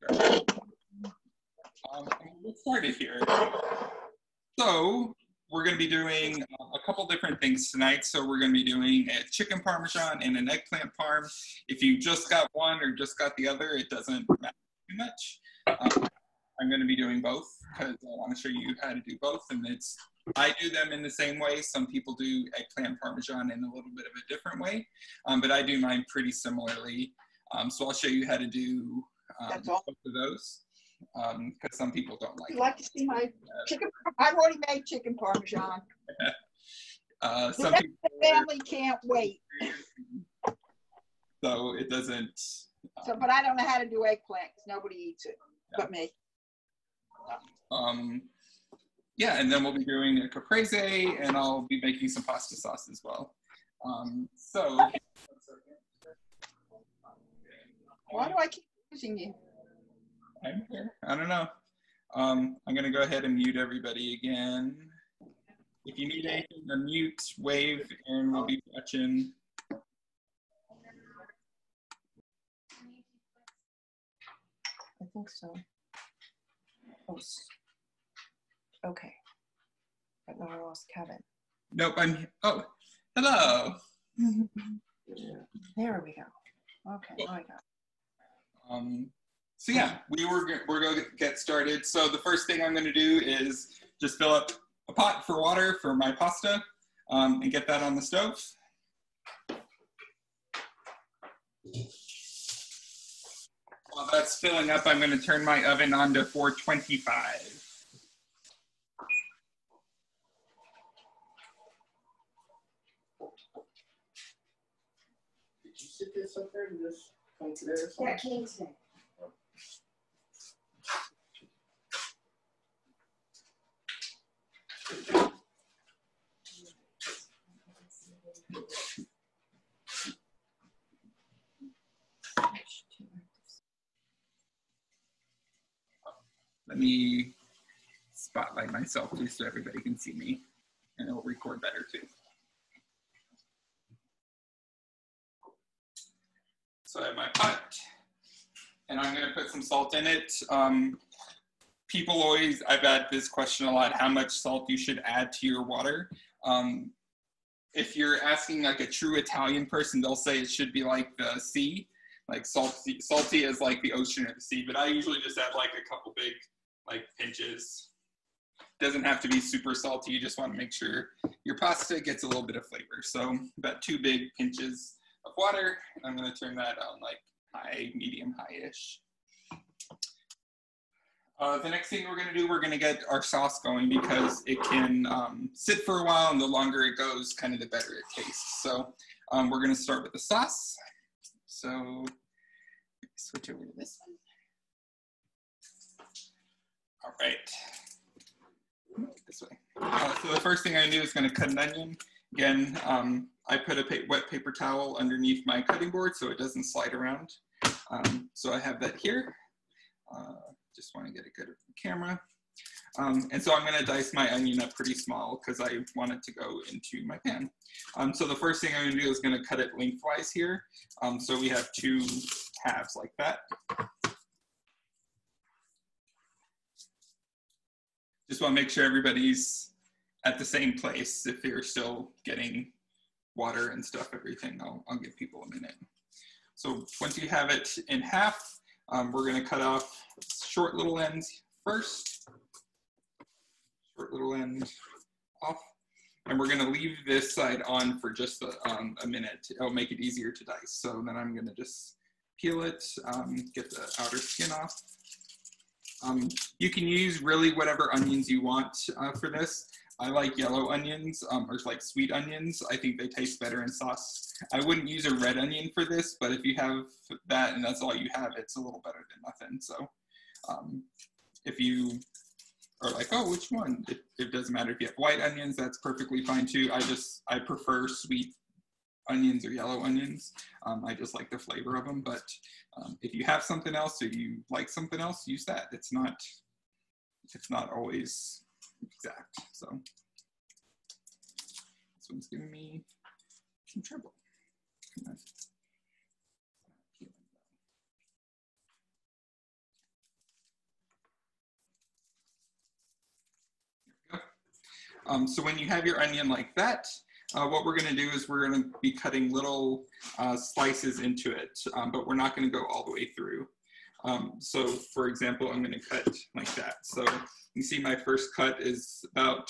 We'll get started here. So we're going to be doing a couple different things tonight. So we're going to be doing a chicken parmesan and an eggplant parm. If you just got one or just got the other, it doesn't matter too much. I'm going to be doing both because I want to show you how to do both. And I do them in the same way. Some people do eggplant parmesan in a little bit of a different way, but I do mine pretty similarly. So I'll show you how to do both of those because some people don't like it. You'd like to see my chicken? I've already made chicken parmesan. Some the people, family can't wait. So it doesn't. But I don't know how to do eggplant because nobody eats it but me. Yeah, and then we'll be doing a caprese, and I'll be making some pasta sauce as well. Why do I keep using you? I'm here. I don't know. I'm going to go ahead and mute everybody again. If you need anything, unmute, wave, and we'll be watching. I think so. Oh, okay. But now I lost Kevin. Nope, oh, hello. There we go. Okay, now I got it. So yeah, we're going to get started. So the first thing I'm going to do is just fill up a pot for water for my pasta and get that on the stove. While that's filling up, I'm going to turn my oven on to 425. Did you sit this up there and just come to there or something? Yeah, came today. Let me spotlight myself just so everybody can see me, and it'll record better too. So I have my pot, and I'm going to put some salt in it. People always, I've had this question a lot, how much salt you should add to your water. If you're asking like a true Italian person, they'll say it should be like the sea, like salty as like the ocean or the sea, but I usually just add like a couple big like pinches. Doesn't have to be super salty, you just want to make sure your pasta gets a little bit of flavor. So about 2 big pinches of water. I'm going to turn that on like high, medium, high-ish. The next thing we're going to do, we're going to get our sauce going because it can sit for a while, and the longer it goes, kind of the better it tastes. So we're going to start with the sauce. So switch over to this one. All right, this way. So the first thing I'm going to do is going to cut an onion. Again, I put a wet paper towel underneath my cutting board so it doesn't slide around. So I have that here. Just want to get a good camera. And so I'm going to dice my onion up pretty small because I want it to go into my pan. So the first thing I'm going to do is going to cut it lengthwise here. So we have 2 halves like that. Just want to make sure everybody's at the same place. If you're still getting water and stuff, everything, I'll give people a minute. So once you have it in half, we're going to cut off short little ends first. Short little end off. And we're going to leave this side on for just a minute. It'll make it easier to dice. So then I'm going to just peel it, get the outer skin off. You can use really whatever onions you want for this. I like yellow onions or like sweet onions. I think they taste better in sauce. I wouldn't use a red onion for this, but if you have that and that's all you have, it's a little better than nothing. So if you are like, oh, which one? It doesn't matter. If you have white onions, that's perfectly fine too. I prefer sweet onions or yellow onions. I just like the flavor of them, but if you have something else or you like something else, use that. It's not always exact. So this one's giving me some trouble. So when you have your onion like that, what we're going to do is we're going to be cutting little slices into it, but we're not going to go all the way through. So for example, I'm going to cut like that. So you see my first cut is about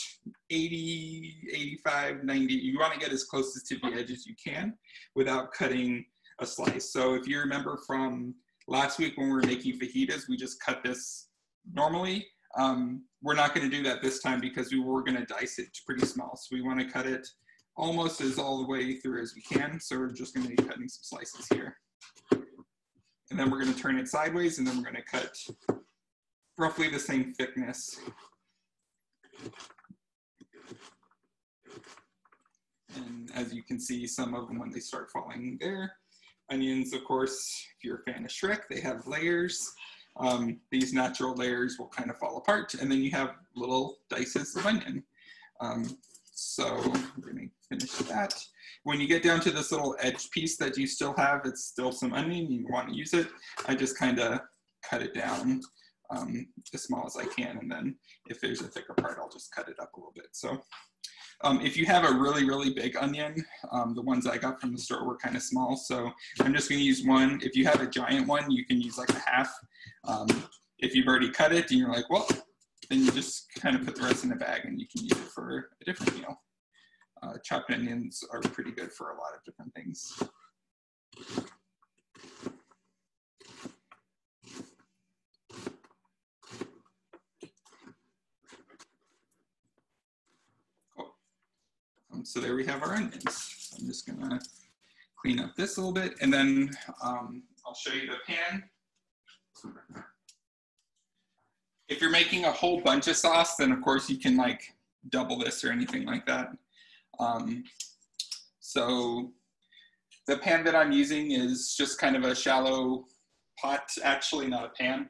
80, 85, 90. You want to get as close to the edge as you can without cutting a slice. So if you remember from last week when we were making fajitas, we just cut this normally. We're not going to do that this time because we were going to dice it pretty small. So we want to cut it almost as all the way through as we can. So we're just going to be cutting some slices here. And then we're going to turn it sideways, and then we're going to cut roughly the same thickness. And as you can see, some of them, when they start falling there. Onions, of course, if you're a fan of Shrek, they have layers. These natural layers will kind of fall apart, and then you have little dices of onion. So we're going to finish that. When you get down to this little edge piece that you still have, it's still some onion, you want to use it. I just kind of cut it down as small as I can, and then if there's a thicker part, I'll just cut it up a little bit. So if you have a really, really big onion, the ones I got from the store were kind of small, so I'm just going to use one. If you have a giant one, you can use like a half. If you've already cut it and you're like, well, then you just kind of put the rest in a bag and you can use it for a different meal. Chopped onions are pretty good for a lot of different things. Cool. So there we have our onions. I'm just gonna clean up this a little bit, and then I'll show you the pan. If you're making a whole bunch of sauce, then of course you can like double this or anything like that. So the pan that I'm using is just kind of a shallow pot, actually not a pan.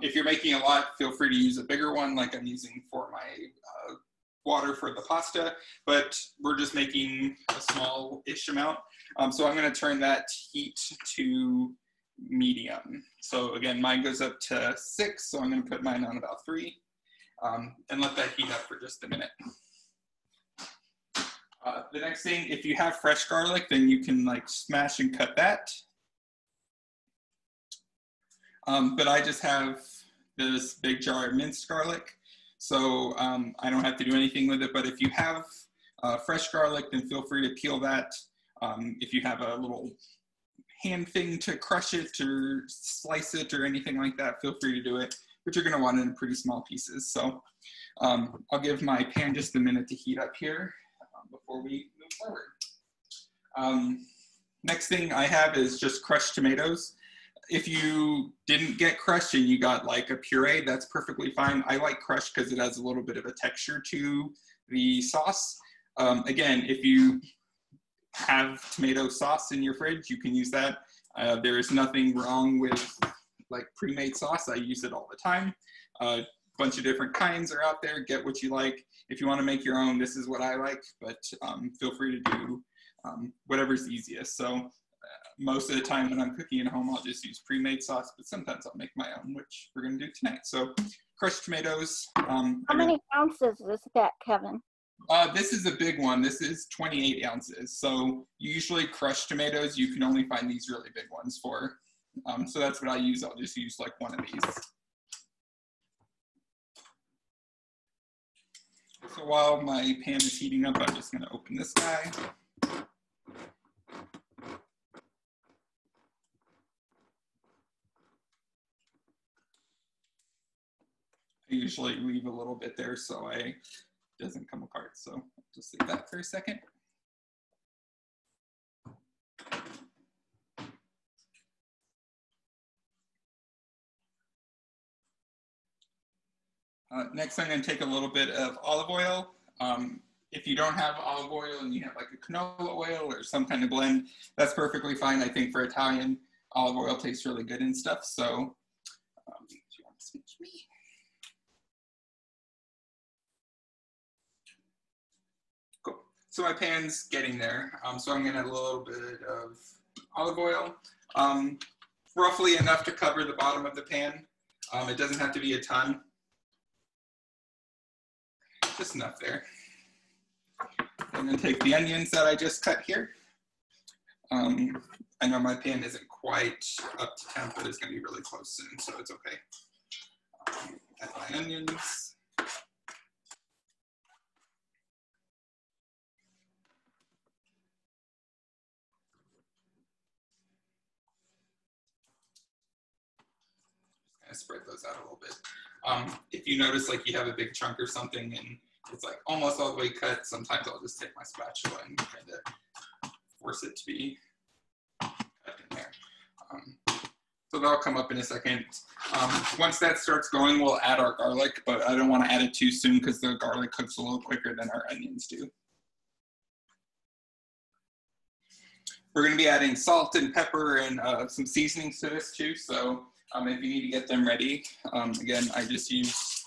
If you're making a lot, feel free to use a bigger one like I'm using for my water for the pasta, but we're just making a small-ish amount. So I'm going to turn that heat to medium. So again, mine goes up to 6, so I'm going to put mine on about 3 and let that heat up for just a minute. The next thing, if you have fresh garlic, then you can like smash and cut that. But I just have this big jar of minced garlic, so I don't have to do anything with it. But if you have fresh garlic, then feel free to peel that. If you have a little hand thing to crush it or slice it or anything like that, feel free to do it. But you're going to want it in pretty small pieces. So I'll give my pan just a minute to heat up here before we move forward. Next thing I have is just crushed tomatoes. If you didn't get crushed and you got like a puree, that's perfectly fine. I like crushed because it has a little bit of a texture to the sauce. Again, if you have tomato sauce in your fridge, you can use that. There is nothing wrong with like pre-made sauce. I use it all the time. Bunch of different kinds are out there. Get what you like. If you want to make your own, this is what I like, but feel free to do whatever's easiest. So most of the time when I'm cooking at home, I'll just use pre-made sauce, but sometimes I'll make my own, which we're going to do tonight. So crushed tomatoes. How many ounces is that, Kevin? This is a big one. This is 28 ounces. So usually crushed tomatoes, you can only find these really big ones for. So that's what I use. I'll just use like one of these. So while my pan is heating up, I'm just going to open this guy. I usually leave a little bit there so it doesn't come apart. So I'll just leave that for a second. Next, I'm going to take a little bit of olive oil. If you don't have olive oil and you have like a canola oil or some kind of blend, that's perfectly fine. I think for Italian, olive oil tastes really good and stuff. So, do you want to switch me? Cool. So my pan's getting there. So I'm going to add a little bit of olive oil, roughly enough to cover the bottom of the pan. It doesn't have to be a ton. Just enough there. I'm gonna take the onions that I just cut here. I know my pan isn't quite up to temp, but it's gonna be really close soon, so it's okay. Add my onions. Kind of spread those out a little bit. If you notice like you have a big chunk or something and it's like almost all the way cut, sometimes I'll just take my spatula and kind of force it to be cut in there. So that'll come up in a second. Once that starts going, we'll add our garlic, but I don't want to add it too soon because the garlic cooks a little quicker than our onions do. We're going to be adding salt and pepper and some seasonings to this too. So if you need to get them ready, again, I just use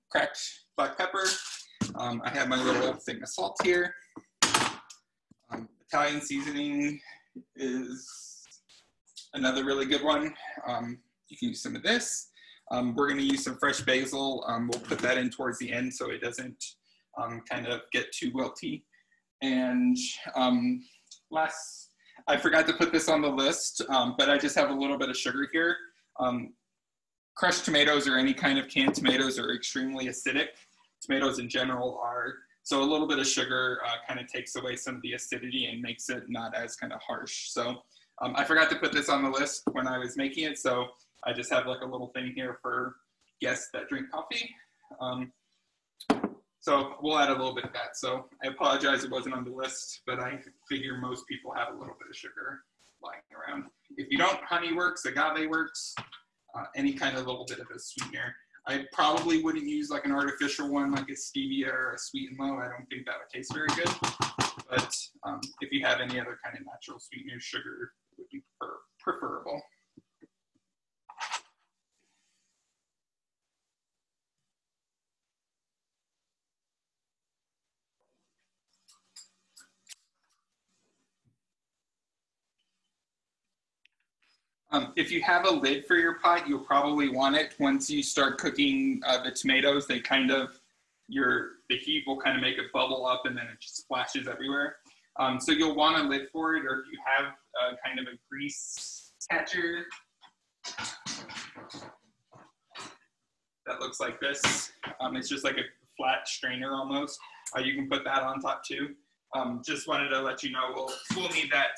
cracked black pepper. I have my little thing of salt here. Italian seasoning is another really good one. You can use some of this. We're going to use some fresh basil. We'll put that in towards the end so it doesn't kind of get too wilty. And I forgot to put this on the list, but I just have a little bit of sugar here. Crushed tomatoes or any kind of canned tomatoes are extremely acidic. Tomatoes in general are. So a little bit of sugar kind of takes away some of the acidity and makes it not as kind of harsh. So I forgot to put this on the list when I was making it. So I just have like a little thing here for guests that drink coffee. So we'll add a little bit of that. So I apologize it wasn't on the list, but I figure most people have a little bit of sugar lying around. If you don't, honey works, agave works, any kind of little bit of a sweetener. I probably wouldn't use like an artificial one like a stevia or a sweet and low. I don't think that would taste very good. But if you have any other kind of natural sweetener, sugar would be preferable. If you have a lid for your pot, you'll probably want it. Once you start cooking the tomatoes, they kind of, the heat will kind of make it bubble up and then it just splashes everywhere. So you'll want a lid for it, or if you have kind of a grease catcher that looks like this, it's just like a flat strainer almost. You can put that on top too. Just wanted to let you know we'll need that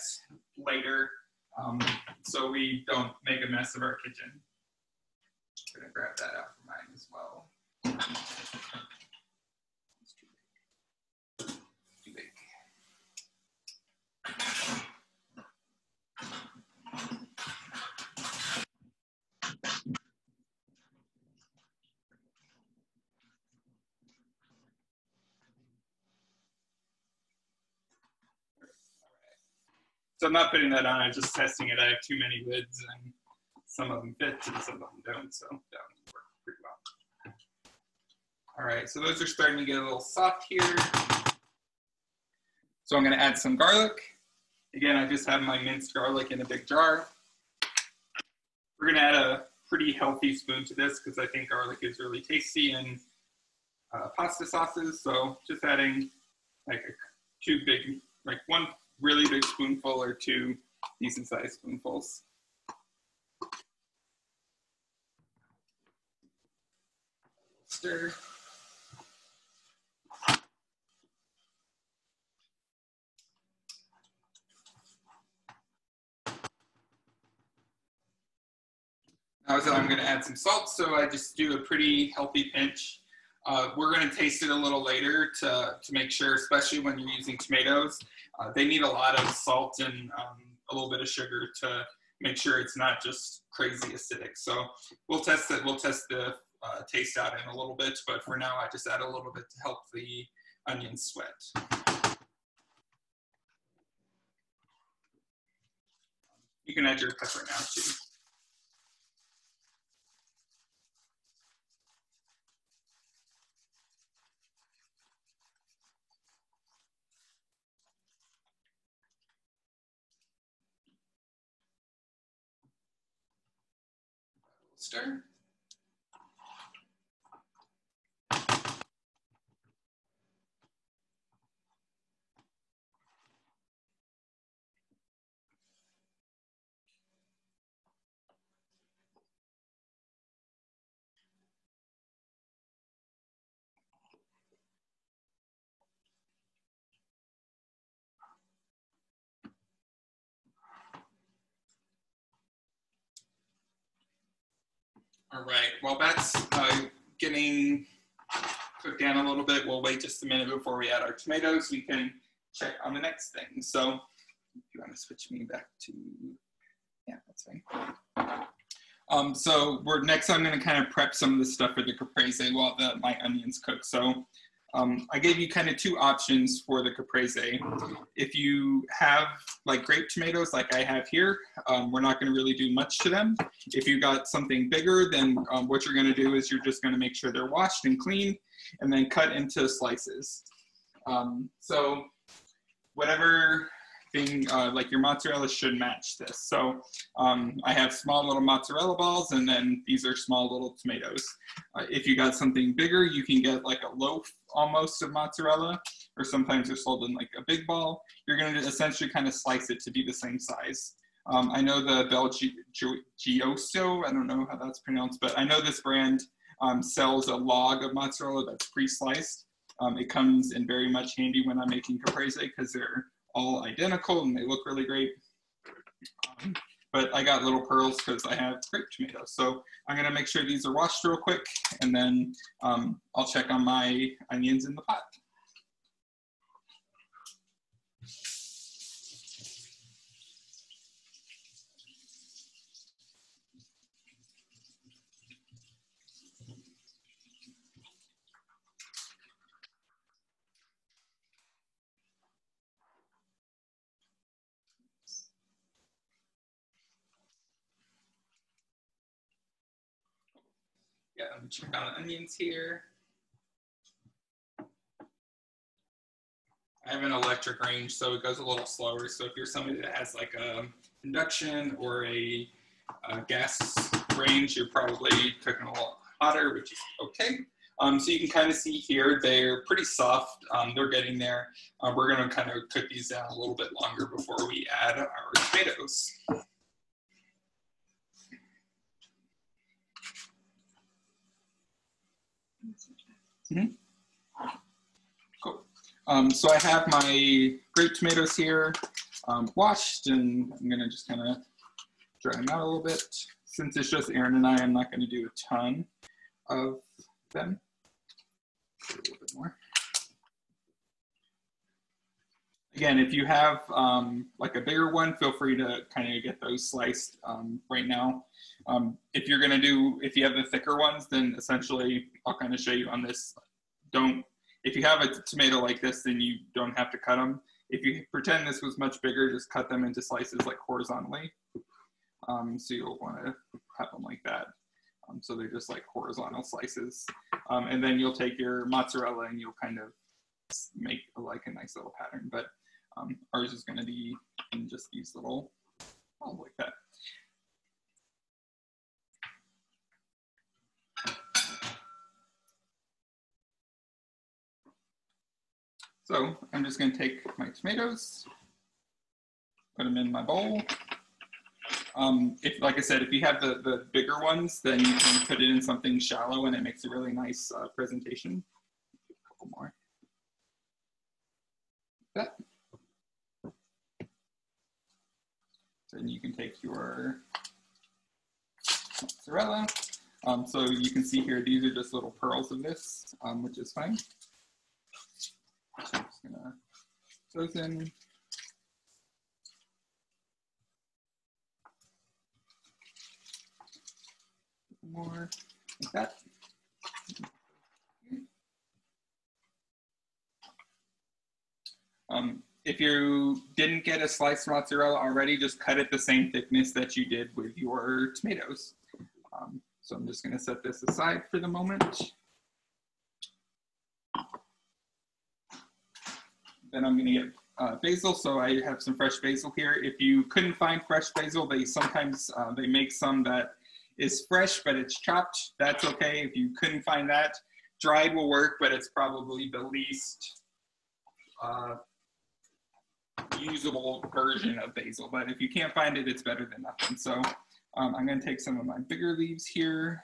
later. So we don't make a mess of our kitchen. I'm gonna grab that out for mine as well. Too big. So I'm not putting that on, I'm just testing it. I have too many lids and some of them fit and some of them don't, so that would work pretty well. All right, so those are starting to get a little soft here. So I'm gonna add some garlic. Again, I just have my minced garlic in a big jar. We're gonna add a pretty healthy spoon to this because I think garlic is really tasty in pasta sauces. So just adding like one really big spoonful or two decent sized spoonfuls. Stir. Now I'm going to add some salt, so I just do a pretty healthy pinch. We're going to taste it a little later to make sure, especially when you're using tomatoes. They need a lot of salt and a little bit of sugar to make sure it's not just crazy acidic. So we'll test it. We'll test the taste out in a little bit, but for now I just add a little bit to help the onions sweat. You can add your pepper now too. Stir. All right, well, that's getting cooked down a little bit. We'll wait just a minute before we add our tomatoes. We can check on the next thing. So if you want to switch me back to, yeah, that's fine. So next I'm going to kind of prep some of the stuff for the caprese while my onions cook. So I gave you kind of two options for the caprese. If you have like grape tomatoes like I have here, we're not going to really do much to them. If you got something bigger, then what you're going to do is you're just going to make sure they're washed and cleaned and then cut into slices. So whatever thing, like your mozzarella should match this. So I have small little mozzarella balls, and then these are small little tomatoes. If you got something bigger, you can get like a loaf almost of mozzarella, or sometimes they're sold in like a big ball. You're going to essentially kind of slice it to be the same size. I know the Belgioso, I don't know how that's pronounced, but I know this brand sells a log of mozzarella that's pre-sliced. It comes in very much handy when I'm making caprese because they're all identical and they look really great. But I got little pearls because I have grape tomatoes. So I'm gonna make sure these are washed real quick, and then I'll check on my onions in the pot. Yeah, let me check on the onions here. I have an electric range, so it goes a little slower. So if you're somebody that has like a induction or a gas range, you're probably cooking a little hotter, which is okay. So you can kind of see here, they're pretty soft. They're getting there. We're gonna kind of cook these down a little bit longer before we add our tomatoes. Mm-hmm. Cool. So I have my grape tomatoes here washed, and I'm gonna just kind of dry them out a little bit. Since it's just Aaron and I'm not gonna do a ton of them. A little bit more. Again, if you have like a bigger one, feel free to kind of get those sliced right now. If you have the thicker ones, then essentially I'll kind of show you on this. If you have a tomato like this, then you don't have to cut them. If you pretend this was much bigger, just cut them into slices like horizontally. So you'll want to have them like that. So they're just like horizontal slices. And then you'll take your mozzarella and you'll kind of make like a nice little pattern. But ours is going to be in just these little balls like that. So I'm just going to take my tomatoes, put them in my bowl. Like I said, if you have the bigger ones, then you can put it in something shallow and it makes a really nice presentation. A couple more. That. Then you can take your mozzarella. So you can see here, these are just little pearls of this, which is fine. So I'm just gonna put those in. More like that. If you didn't get a sliced mozzarella already, just cut it the same thickness that you did with your tomatoes. So I'm just going to set this aside for the moment. Then I'm going to get basil. So I have some fresh basil here. If you couldn't find fresh basil, they sometimes they make some that is fresh, but it's chopped. That's okay. If you couldn't find that, dried will work, but it's probably the least usable version of basil. But if you can't find it, it's better than nothing. So I'm going to take some of my bigger leaves here.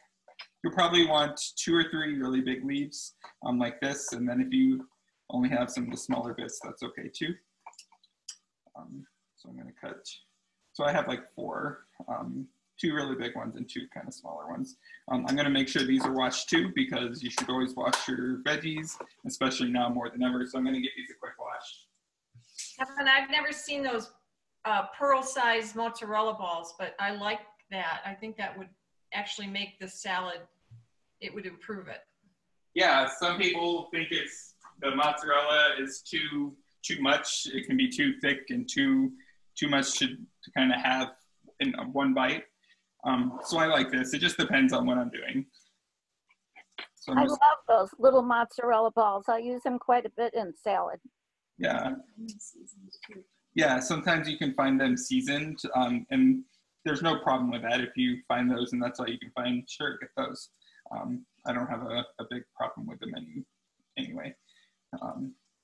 You'll probably want 2 or 3 really big leaves like this. And then if you only have some of the smaller bits, that's okay too. So I'm going to cut. So I have like 4 two really big ones and two kind of smaller ones. I'm gonna make sure these are washed too, because you should always wash your veggies, especially now more than ever. So I'm gonna give these a quick wash. Kevin, I've never seen those pearl-sized mozzarella balls, but I like that. I think that would actually make the salad, it would improve it. Yeah, some people think the mozzarella is too much. It can be too thick and too much to kind of have in one bite. So I like this. It just depends on what I'm doing. So I love those little mozzarella balls. I use them quite a bit in salad. Yeah. Yeah, sometimes you can find them seasoned, and there's no problem with that. If you find those and that's all you can find, sure, get those. I don't have a big problem with them anyway.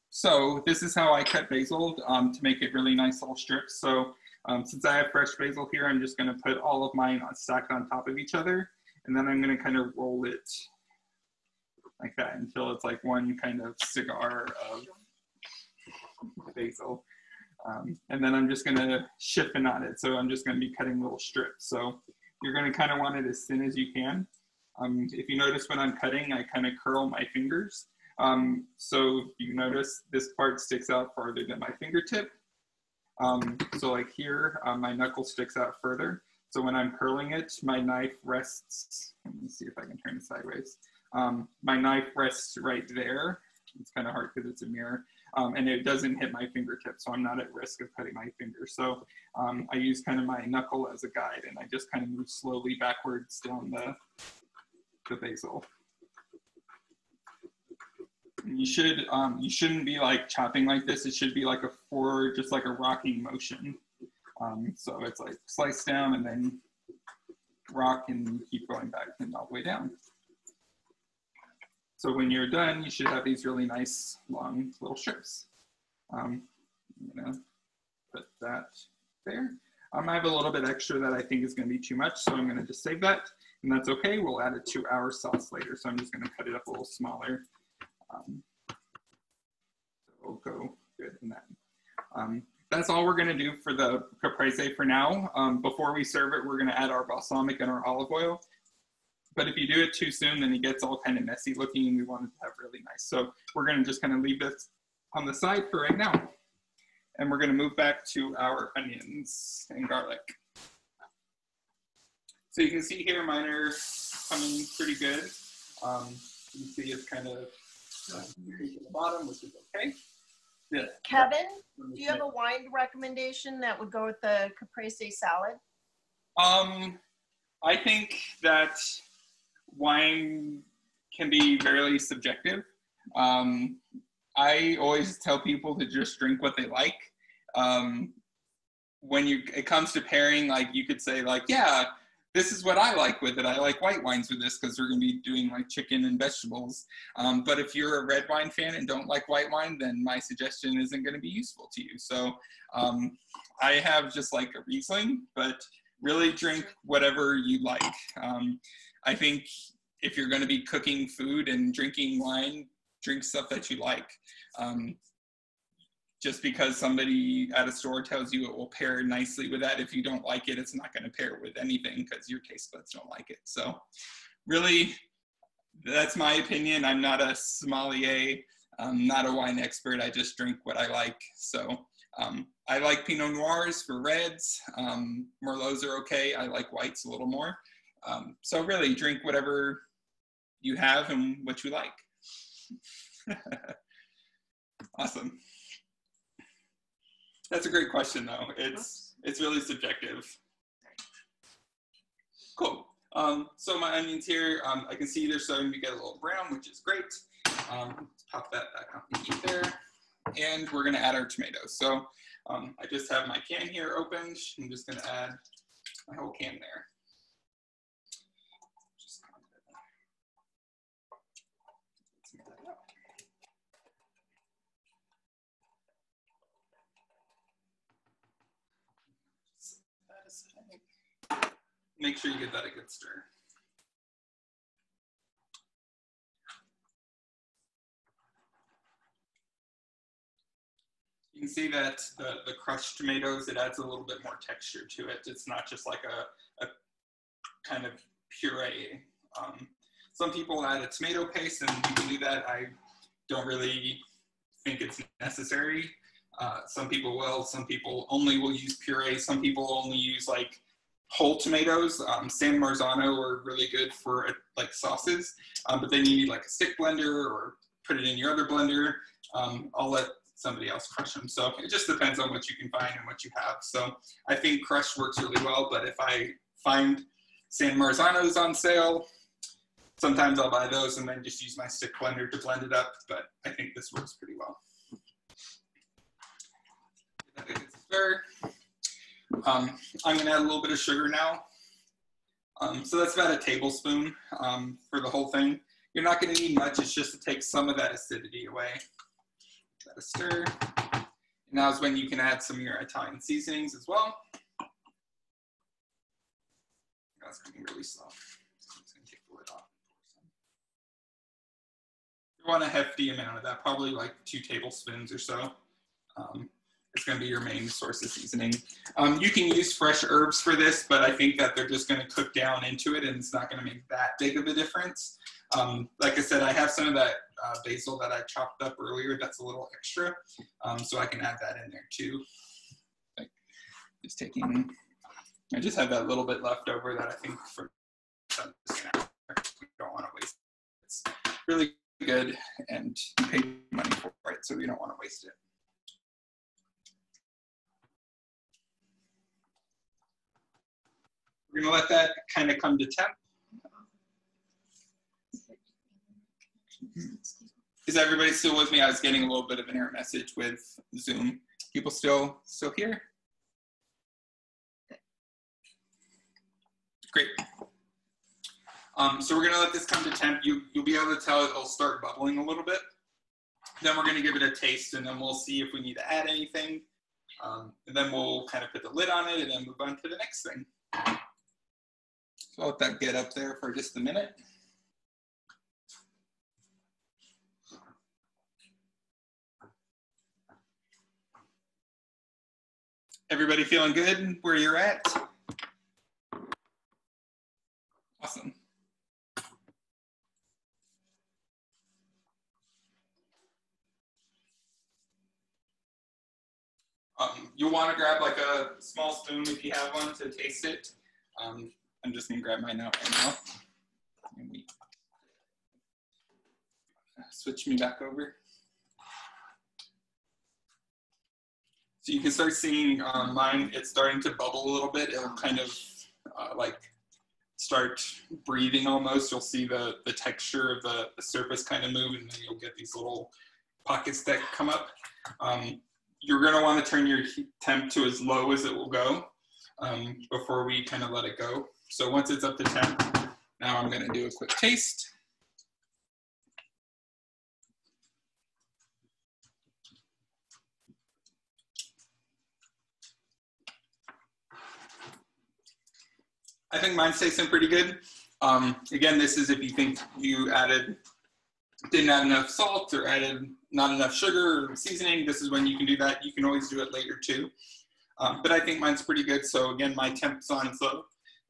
So this is how I cut basil to make it really nice little strips. So since I have fresh basil here, I'm just gonna put all of mine stacked on top of each other, and then I'm gonna kind of roll it like that until it's like one kind of cigar of basil. And then I'm just gonna shift on it. So I'm just gonna be cutting little strips. So you're gonna kind of want it as thin as you can. If you notice when I'm cutting, I kind of curl my fingers. So you notice this part sticks out farther than my fingertip. So like here, my knuckle sticks out further. So when I'm curling it, my knife rests, let me see if I can turn it sideways. My knife rests right there. It's kind of hard because it's a mirror. And it doesn't hit my fingertip, so I'm not at risk of cutting my finger. So I use kind of my knuckle as a guide, and I just kind of move slowly backwards down the basil. And you shouldn't be like chopping like this. It should be like just like a rocking motion. So it's like slice down and then rock and keep going back and all the way down. So when you're done, you should have these really nice long little strips. I'm gonna put that there. I have a little bit extra that I think is gonna be too much, so I'm gonna just save that, and that's okay. We'll add it to our sauce later, so I'm just gonna cut it up a little smaller. So we'll go good in that. That's all we're gonna do for the caprese for now. Before we serve it, we're gonna add our balsamic and our olive oil. But if you do it too soon, then it gets all kind of messy looking, and we want it to have really nice. So we're gonna just kind of leave this on the side for right now. And we're gonna move back to our onions and garlic. So you can see here, mine are coming pretty good. You can see it's kind of creep at the bottom, which is okay. Yeah. Kevin, do you have a wine recommendation that would go with the caprese salad? I think that wine can be very subjective. I always tell people to just drink what they like. When it comes to pairing, like you could say like, yeah, this is what I like with it. I like white wines with this because we're gonna be doing like chicken and vegetables. But if you're a red wine fan and don't like white wine, then my suggestion isn't gonna be useful to you. So I have just like a Riesling, but really drink whatever you like. I think if you're gonna be cooking food and drinking wine, drink stuff that you like. Just because somebody at a store tells you it will pair nicely with that, if you don't like it, it's not going to pair with anything because your taste buds don't like it. So really, that's my opinion. I'm not a sommelier. I'm not a wine expert. I just drink what I like. So I like Pinot Noirs for reds. Merlots are okay. I like whites a little more. So really, drink whatever you have and what you like. Awesome. That's a great question, though. It's really subjective. Cool. So my onions here, I can see they're starting to get a little brown, which is great. Let's pop that back on the heat there. And we're going to add our tomatoes. So I just have my can here opened. I'm just going to add my whole can there. Make sure you give that a good stir. You can see that the crushed tomatoes, it adds a little bit more texture to it. It's not just like a kind of puree. Some people add a tomato paste, and you can do that. I don't really think it's necessary. Some people will. Some people only will use puree. Some people only use like whole tomatoes. San Marzano are really good for like sauces, but then you need like a stick blender or put it in your other blender. I'll let somebody else crush them. So it just depends on what you can find and what you have. So I think crushed works really well, but if I find San Marzanos on sale, sometimes I'll buy those and then just use my stick blender to blend it up, but I think this works pretty well. I'm gonna add a little bit of sugar now. So that's about a tablespoon for the whole thing. You're not gonna need much, it's just to take some of that acidity away. Let it stir. And now is when you can add some of your Italian seasonings as well. That's going really slow. So I'm just going to take the lid off. You want a hefty amount of that, probably like 2 tablespoons or so. It's going to be your main source of seasoning. You can use fresh herbs for this, but I think that they're just going to cook down into it and it's not going to make that big of a difference. Like I said, I have some of that basil that I chopped up earlier that's a little extra, so I can add that in there too. Like just taking, I just have that little bit left over that I think for we don't want to waste it. It's really good and you pay money for it, so we don't want to waste it. We're gonna let that kind of come to temp. Is everybody still with me? I was getting a little bit of an error message with Zoom. People still here? Great. So we're gonna let this come to temp. You'll be able to tell it'll start bubbling a little bit. Then we're gonna give it a taste and then we'll see if we need to add anything. And then we'll kind of put the lid on it and then move on to the next thing. So I'll let that get up there for just a minute. Everybody feeling good where you're at? Awesome. You'll want to grab like a small spoon if you have one to taste it. I'm just gonna grab mine out right now. And we switch me back over. So you can start seeing mine, it's starting to bubble a little bit. It'll kind of like start breathing almost. You'll see the texture of the surface kind of move and then you'll get these little pockets that come up. You're gonna wanna turn your heat temp to as low as it will go before we kind of let it go. So once it's up to temp, now I'm gonna do a quick taste. I think mine's tasting pretty good. Again, this is if you think you didn't add enough salt or added not enough sugar or seasoning, this is when you can do that. You can always do it later too. But I think mine's pretty good. So again, my temp's on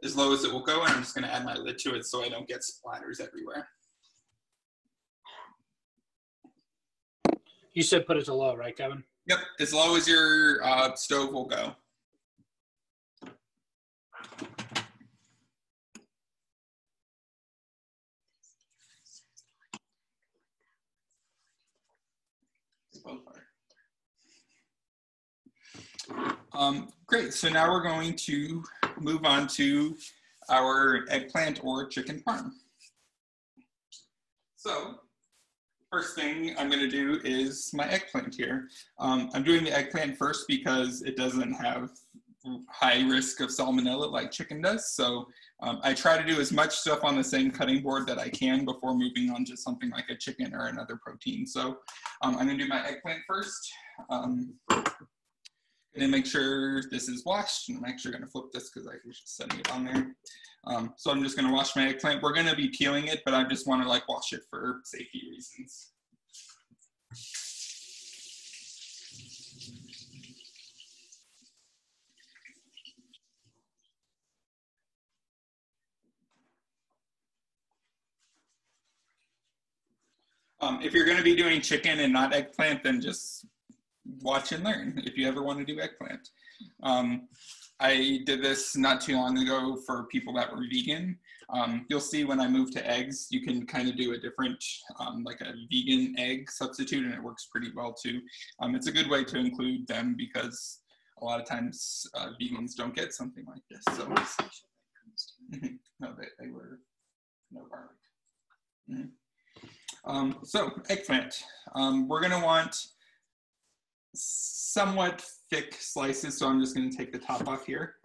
as low as it will go, and I'm just gonna add my lid to it so I don't get splatters everywhere. You said put it to low, right, Kevin? Yep, as low as your stove will go. Great, so now we're going to move on to our eggplant or chicken parm. So, first thing I'm gonna do is my eggplant here. I'm doing the eggplant first because it doesn't have high risk of salmonella like chicken does. So I try to do as much stuff on the same cutting board that I can before moving on to something like a chicken or another protein. So I'm gonna do my eggplant first. And make sure this is washed. And I'm actually gonna flip this because I was just setting it on there. So I'm just gonna wash my eggplant. We're gonna be peeling it, but I just wanna like wash it for safety reasons. If you're going to be doing chicken and not eggplant, then just watch and learn if you ever want to do eggplant. I did this not too long ago for people that were vegan. You'll see when I move to eggs, you can kind of do a different, like a vegan egg substitute, and it works pretty well too. It's a good way to include them because a lot of times vegans don't get something like this. So no, they were no garlic. So eggplant, we're gonna want somewhat thick slices, so I'm just gonna take the top off here.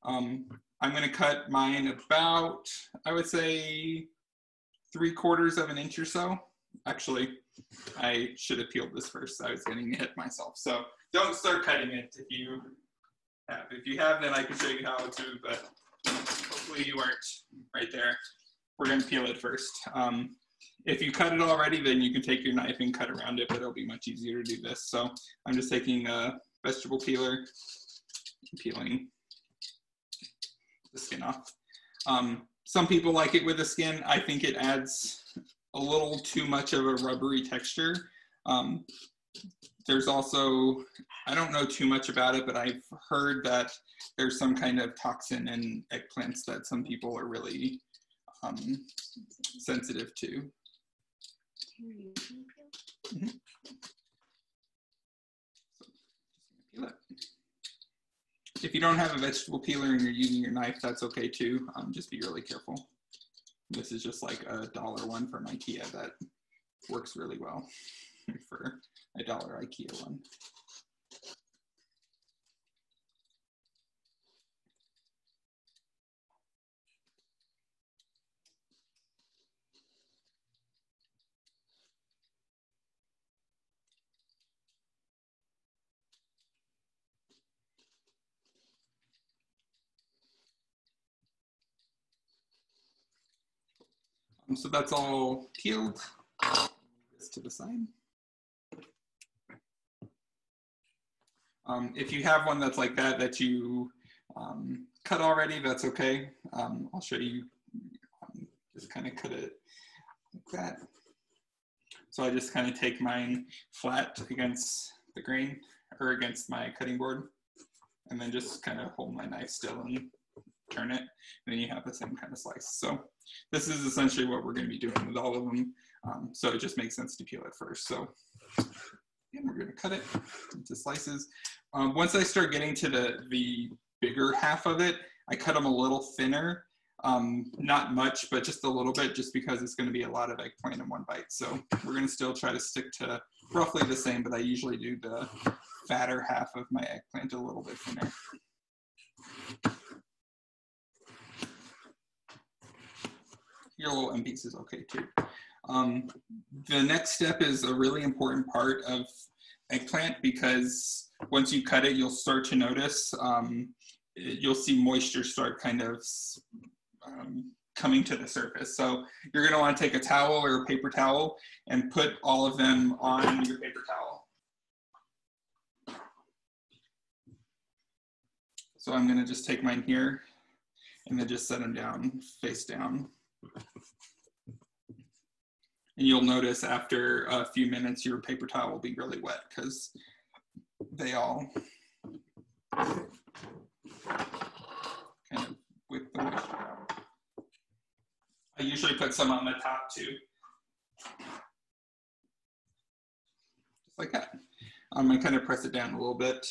I'm gonna cut mine about, I would say, 3/4 of an inch or so. Actually, I should have peeled this first. I was getting hit myself. So don't start cutting it if you have. If you have, then I can show you how to, but hopefully you weren't right there. We're gonna peel it first. If you cut it already, then you can take your knife and cut around it, but it'll be much easier to do this. So I'm just taking a vegetable peeler and peeling the skin off. Some people like it with the skin. I think it adds a little too much of a rubbery texture. There's also, I don't know too much about it, but I've heard that there's some kind of toxin in eggplants that some people are really sensitive to. Mm-hmm. So, if you don't have a vegetable peeler and you're using your knife, that's okay too. Just be really careful. This is just like a $1 one from IKEA that works really well for a $1 IKEA one. So that's all peeled. This to the side. If you have one that's like that, that you cut already, that's okay. I'll show you, just kind of cut it like that. So I just kind of take mine flat against the grain or against my cutting board, and then just kind of hold my knife still and turn it, and then you have the same kind of slice. So this is essentially what we're going to be doing with all of them. So it just makes sense to peel it first. So again, we're going to cut it into slices. Once I start getting to the bigger half of it, I cut them a little thinner. Not much, but just a little bit, just because it's going to be a lot of eggplant in one bite. So we're going to still try to stick to roughly the same, but I usually do the fatter half of my eggplant a little bit thinner. Your little end piece is okay too. The next step is a really important part of eggplant, because once you cut it, you'll start to notice, you'll see moisture start kind of coming to the surface. So you're gonna wanna take a towel or a paper towel and put all of them on your paper towel. So I'm gonna just take mine here and then just set them down, face down. And you'll notice after a few minutes, your paper towel will be really wet because they all kind of whip the moisture out. I usually put some on the top too. Just like that. I kind of press it down a little bit.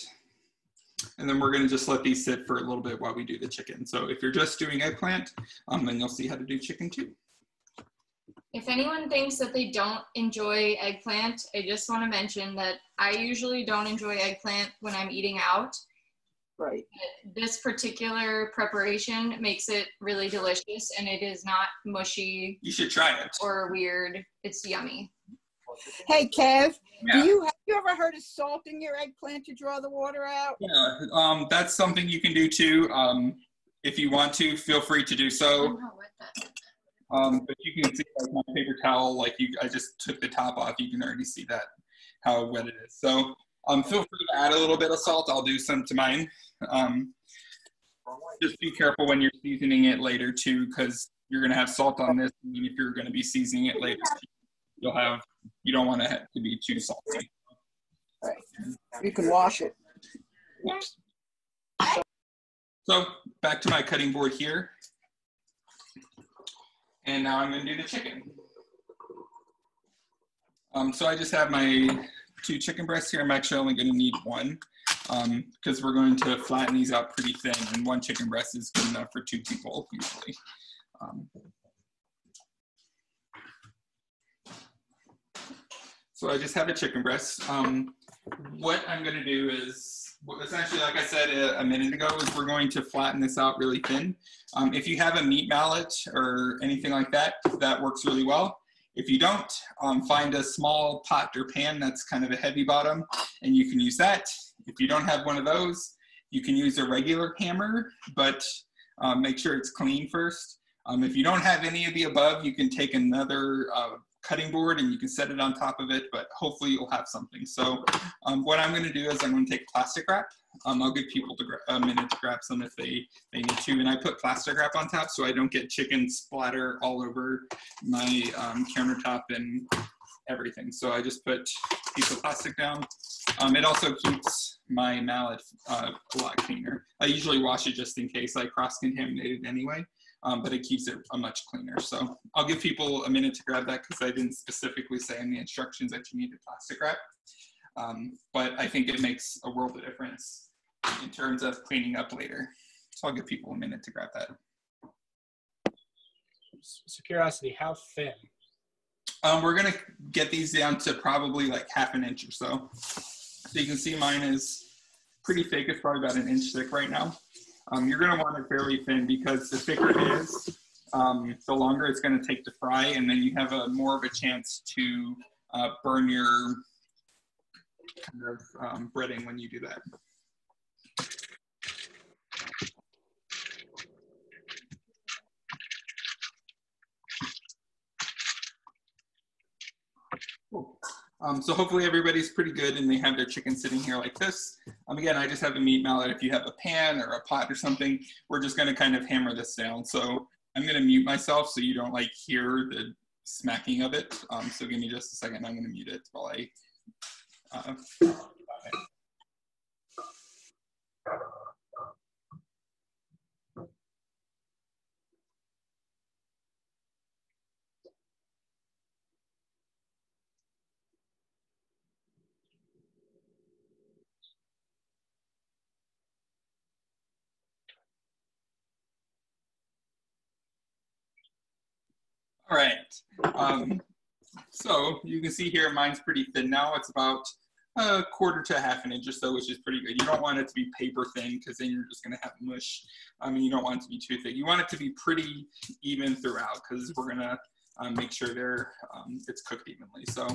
And then we're gonna just let these sit for a little bit while we do the chicken. So if you're just doing eggplant, then you'll see how to do chicken too. If anyone thinks that they don't enjoy eggplant, I just want to mention that I usually don't enjoy eggplant when I'm eating out. Right. This particular preparation makes it really delicious, and it is not mushy. You should try it. Or weird. It's yummy. Hey, Kev, Yeah. have you ever heard of salt in your eggplant to draw the water out? Yeah, that's something you can do too. If you want to, feel free to do so. But you can see like my paper towel, like I just took the top off. You can already see that, how wet it is. So feel free to add a little bit of salt. I'll do some to mine. Just be careful when you're seasoning it later too, because you're gonna have salt on this. And if you're gonna be seasoning it later, you'll have you don't want it to be too salty. Right. You can wash it. Whoops. So back to my cutting board here. And now I'm going to do the chicken. So I just have my 2 chicken breasts here. I'm actually only going to need 1 because we're going to flatten these out pretty thin, and 1 chicken breast is good enough for 2 people usually. So I just have a chicken breast. What I'm going to do is, essentially, like I said a minute ago, is we're going to flatten this out really thin. If you have a meat mallet or anything like that, that works really well. If you don't, find a small pot or pan that's kind of a heavy bottom, and you can use that. If you don't have one of those, you can use a regular hammer, but make sure it's clean first. If you don't have any of the above, you can take another cutting board and you can set it on top of it, but hopefully you'll have something. So what I'm going to do is I'm going to take plastic wrap. I'll give people a minute to grab some if they need to. And I put plastic wrap on top so I don't get chicken splatter all over my countertop and everything. So I just put a piece of plastic down. It also keeps my mallet a lot cleaner. I usually wash it just in case I cross-contaminate it anyway. But it keeps it much cleaner. So I'll give people a minute to grab that because I didn't specifically say in the instructions that you need the plastic wrap. But I think it makes a world of difference in terms of cleaning up later. So I'll give people a minute to grab that. So curiosity, how thin? We're gonna get these down to probably like 1/2 inch or so. So you can see mine is pretty thick. It's probably about 1 inch thick right now. You're going to want it fairly thin because the thicker it is, the longer it's going to take to fry, and then you have more of a chance to burn your kind of breading when you do that. Cool. So hopefully everybody's pretty good and they have their chicken sitting here like this. Again, I just have a meat mallet. If you have a pan or a pot or something, we're just going to kind of hammer this down. So I'm going to mute myself so you don't like hear the smacking of it. So give me just a second. I'm going to mute it while I All right, so you can see here mine's pretty thin now. It's about 1/4 to 1/2 inch or so, which is pretty good. You don't want it to be paper thin because then you're just going to have mush. I mean, you don't want it to be too thick. You want it to be pretty even throughout because we're going to make sure it's cooked evenly. So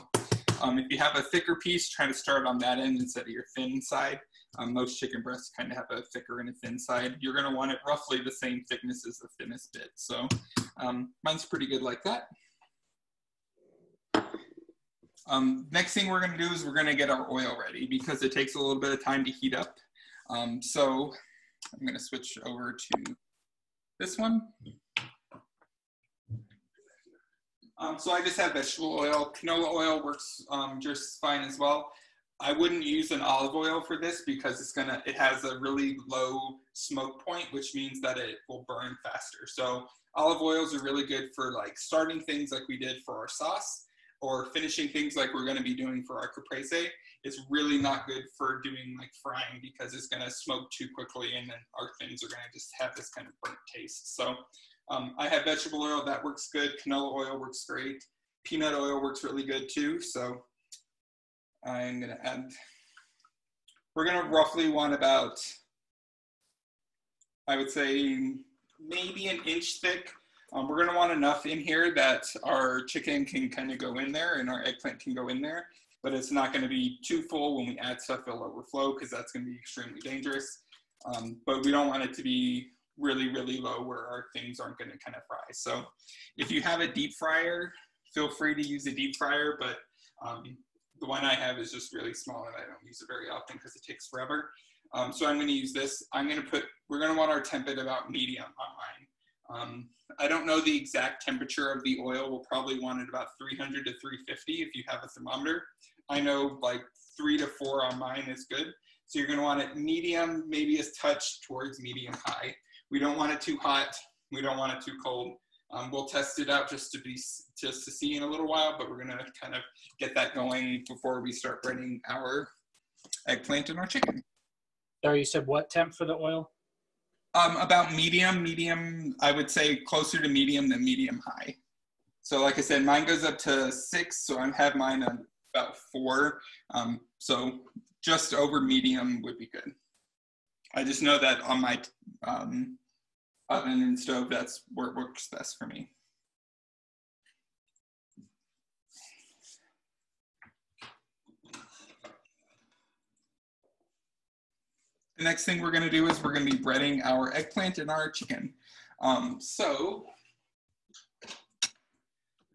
if you have a thicker piece, try to start on that end instead of your thin side. Most chicken breasts kind of have a thicker and a thin side. You're going to want it roughly the same thickness as the thinnest bit. So mine's pretty good like that. Next thing we're going to do is we're going to get our oil ready because it takes a little bit of time to heat up. So I'm going to switch over to this one. So I just have vegetable oil. Canola oil works just fine as well. I wouldn't use an olive oil for this because it has a really low smoke point, which means that it will burn faster. So olive oils are really good for like starting things like we did for our sauce or finishing things like we're going to be doing for our caprese. It's really not good for doing like frying because it's going to smoke too quickly and then our things are going to just have this kind of burnt taste. So I have vegetable oil, that works good. Canola oil works great. Peanut oil works really good too. So I'm going to add, we're going to roughly want about, I would say maybe 1 inch thick. We're going to want enough in here that our chicken can kind of go in there and our eggplant can go in there, but it's not going to be too full. When we add stuff, it'll overflow because that's going to be extremely dangerous. But we don't want it to be really, really low where our things aren't going to kind of fry. So if you have a deep fryer, feel free to use a deep fryer, but the one I have is just really small and I don't use it very often because it takes forever. So I'm going to use this. We're going to want our temp at about medium on mine. I don't know the exact temperature of the oil. We'll probably want it about 300 to 350 if you have a thermometer. I know like 3 to 4 on mine is good. So you're gonna want it medium, maybe a touch towards medium high. We don't want it too hot. We don't want it too cold. We'll test it out just to see in a little while, but we're gonna kind of get that going before we start breading our eggplant and our chicken. Sorry, you said what temp for the oil? About medium, I would say closer to medium than medium high. So like I said, mine goes up to 6, so I have mine on about 4. So just over medium would be good. I just know that on my oven and stove, that's where it works best for me. The next thing we're going to do is we're going to be breading our eggplant and our chicken. So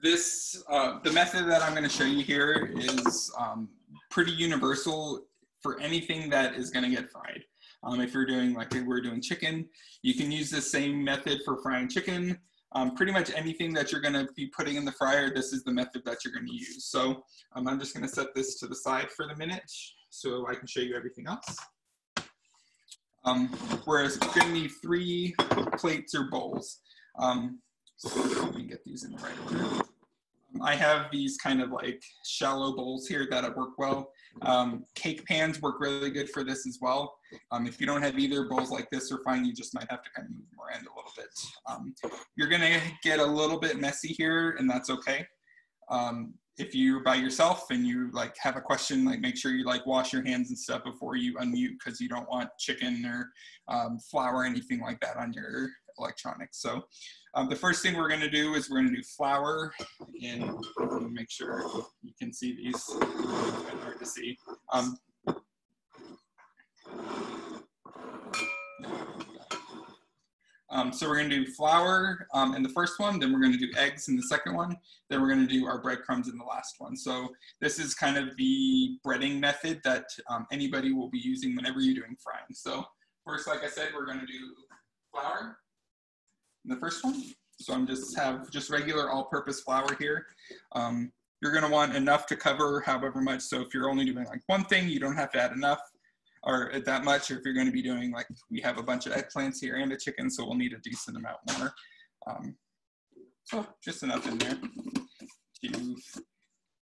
this, the method that I'm going to show you here is pretty universal for anything that is going to get fried. If you're doing like we're doing chicken, you can use the same method for frying chicken. Pretty much anything that you're going to be putting in the fryer, this is the method that you're going to use. So I'm just going to set this to the side for the minute so I can show you everything else. Whereas it's going to need 3 plates or bowls. So let me get these in the right order. I have these kind of like shallow bowls here that work well. Cake pans work really good for this as well. If you don't have either, bowls like this are fine. You just might have to kind of move them around a little bit. You're going to get a little bit messy here, and that's okay. If you're by yourself and you like have a question, like make sure you like wash your hands and stuff before you unmute, because you don't want chicken or flour or anything like that on your electronics. So the first thing we're going to do is we're going to do flour, and let me make sure you can see these. It's kind of hard to see. So we're going to do flour in the first one, then we're going to do eggs in the second one, then we're going to do our breadcrumbs in the last one. So this is kind of the breading method that anybody will be using whenever you're doing frying. So first, like I said, we're going to do flour in the first one. So I'm just regular all-purpose flour here. You're going to want enough to cover however much. So if you're only doing like one thing, you don't have to add enough or that much. Or if you're going to be doing like, we have a bunch of eggplants here and a chicken, so we'll need a decent amount more. So just enough in there to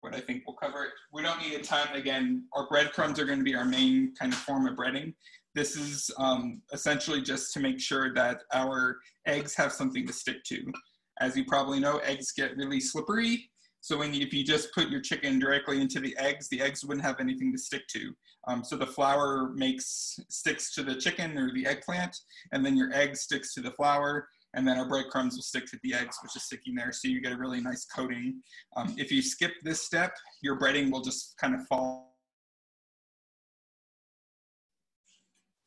what I think will cover it. We don't need a ton. Again, our breadcrumbs are going to be our main kind of form of breading. This is essentially just to make sure that our eggs have something to stick to. As you probably know, eggs get really slippery. So if you just put your chicken directly into the eggs wouldn't have anything to stick to. So the flour sticks to the chicken or the eggplant, and then your egg sticks to the flour, and then our breadcrumbs will stick to the eggs, which is sticking there. So you get a really nice coating. If you skip this step, your breading will just kind of fall.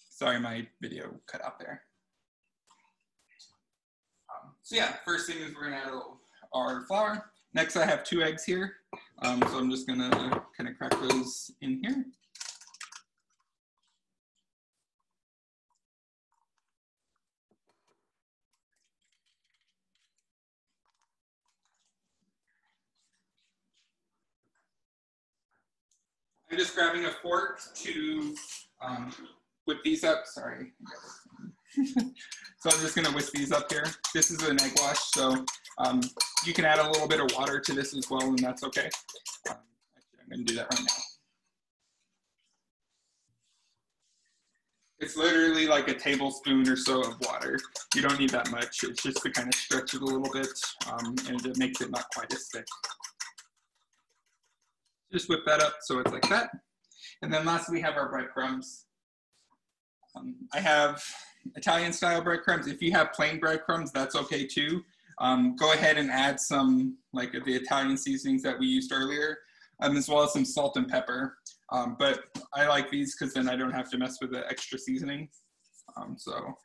Sorry, my video cut out there. So yeah, first thing is we're gonna add our flour. Next, I have 2 eggs here. So I'm just gonna kind of crack those in here. I'm just grabbing a fork to whip these up. Sorry. So I'm just going to whisk these up here. This is an egg wash, so you can add a little bit of water to this as well, and that's okay. Actually, I'm going to do that right now. It's literally like a tablespoon or so of water. You don't need that much. It's just to kind of stretch it a little bit, and it makes it not quite as thick. Just whip that up so it's like that. And then lastly, we have our breadcrumbs. I have Italian style breadcrumbs. If you have plain breadcrumbs, that's okay too. Go ahead and add some like the Italian seasonings that we used earlier, as well as some salt and pepper. But I like these because then I don't have to mess with the extra seasoning. So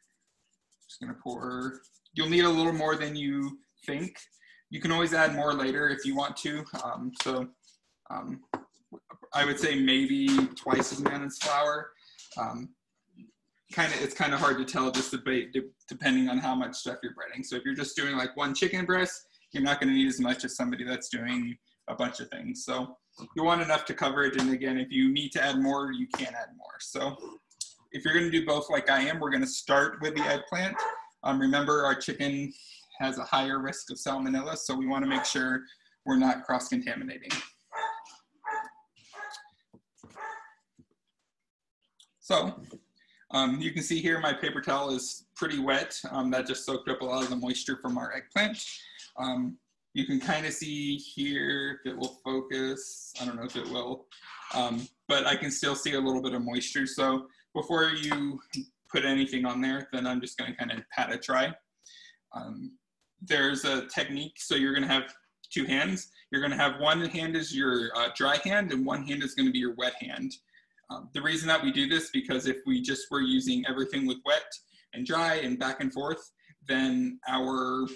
just gonna pour, you'll need a little more than you think. You can always add more later if you want to. I would say maybe twice as much as flour. it's kind of hard to tell just depending on how much stuff you're breading. So if you're just doing like one chicken breast, you're not going to need as much as somebody that's doing a bunch of things. So you want enough to cover it. And again, if you need to add more, you can add more. So if you're going to do both like I am, we're going to start with the eggplant. Remember, our chicken has a higher risk of salmonella, so we want to make sure we're not cross-contaminating. So you can see here my paper towel is pretty wet. That just soaked up a lot of the moisture from our eggplant. You can kind of see here, if it will focus, I don't know if it will, but I can still see a little bit of moisture. So before you put anything on there, then I'm just gonna kind of pat it dry. There's a technique, so you're gonna have two hands. You're gonna have one hand is your dry hand and one hand is gonna be your wet hand. The reason that we do this, because if we just were using everything with wet and dry and back and forth, then our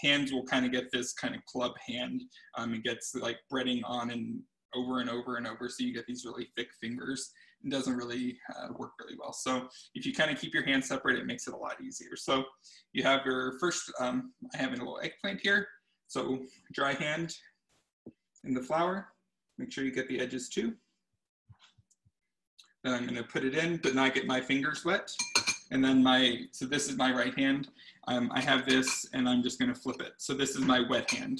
hands will kind of get this kind of club hand. It gets like breading on and over and over and over, so you get these really thick fingers. It doesn't really work really well. So if you kind of keep your hands separate, it makes it a lot easier. So you have your first, I have a little eggplant here. So dry hand in the flour. Make sure you get the edges too. Then I'm gonna put it in, but not get my fingers wet. And then so this is my right hand. I have this and I'm just gonna flip it. So this is my wet hand.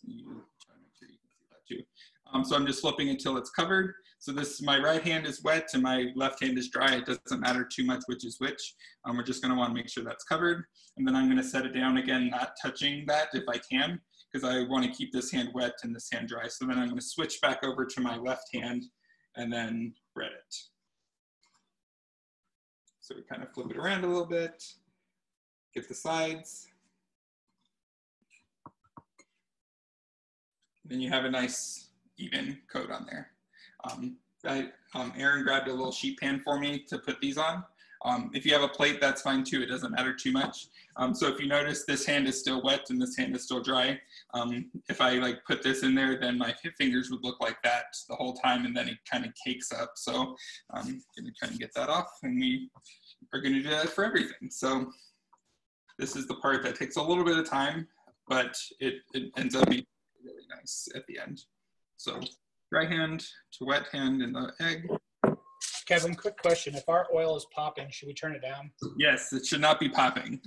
Try to make sure you can see that too. So I'm just flipping until it's covered. So my right hand is wet and my left hand is dry. It doesn't matter too much which is which. We're just gonna wanna make sure that's covered. And then I'm gonna set it down again, not touching that if I can, because I wanna keep this hand wet and this hand dry. So then I'm gonna switch back over to my left hand and then bread it. So we kind of flip it around a little bit, get the sides. Then you have a nice even coat on there. Aaron grabbed a little sheet pan for me to put these on. If you have a plate, that's fine too. It doesn't matter too much. So if you notice, this hand is still wet and this hand is still dry. If I like put this in there, then my fingers would look like that the whole time, and then it kind of cakes up. So I'm gonna try and get that off, and we are gonna do that for everything. So this is the part that takes a little bit of time, but it ends up being really nice at the end. So dry hand to wet hand in the egg. Kevin, quick question. If our oil is popping, should we turn it down? Yes, it should not be popping.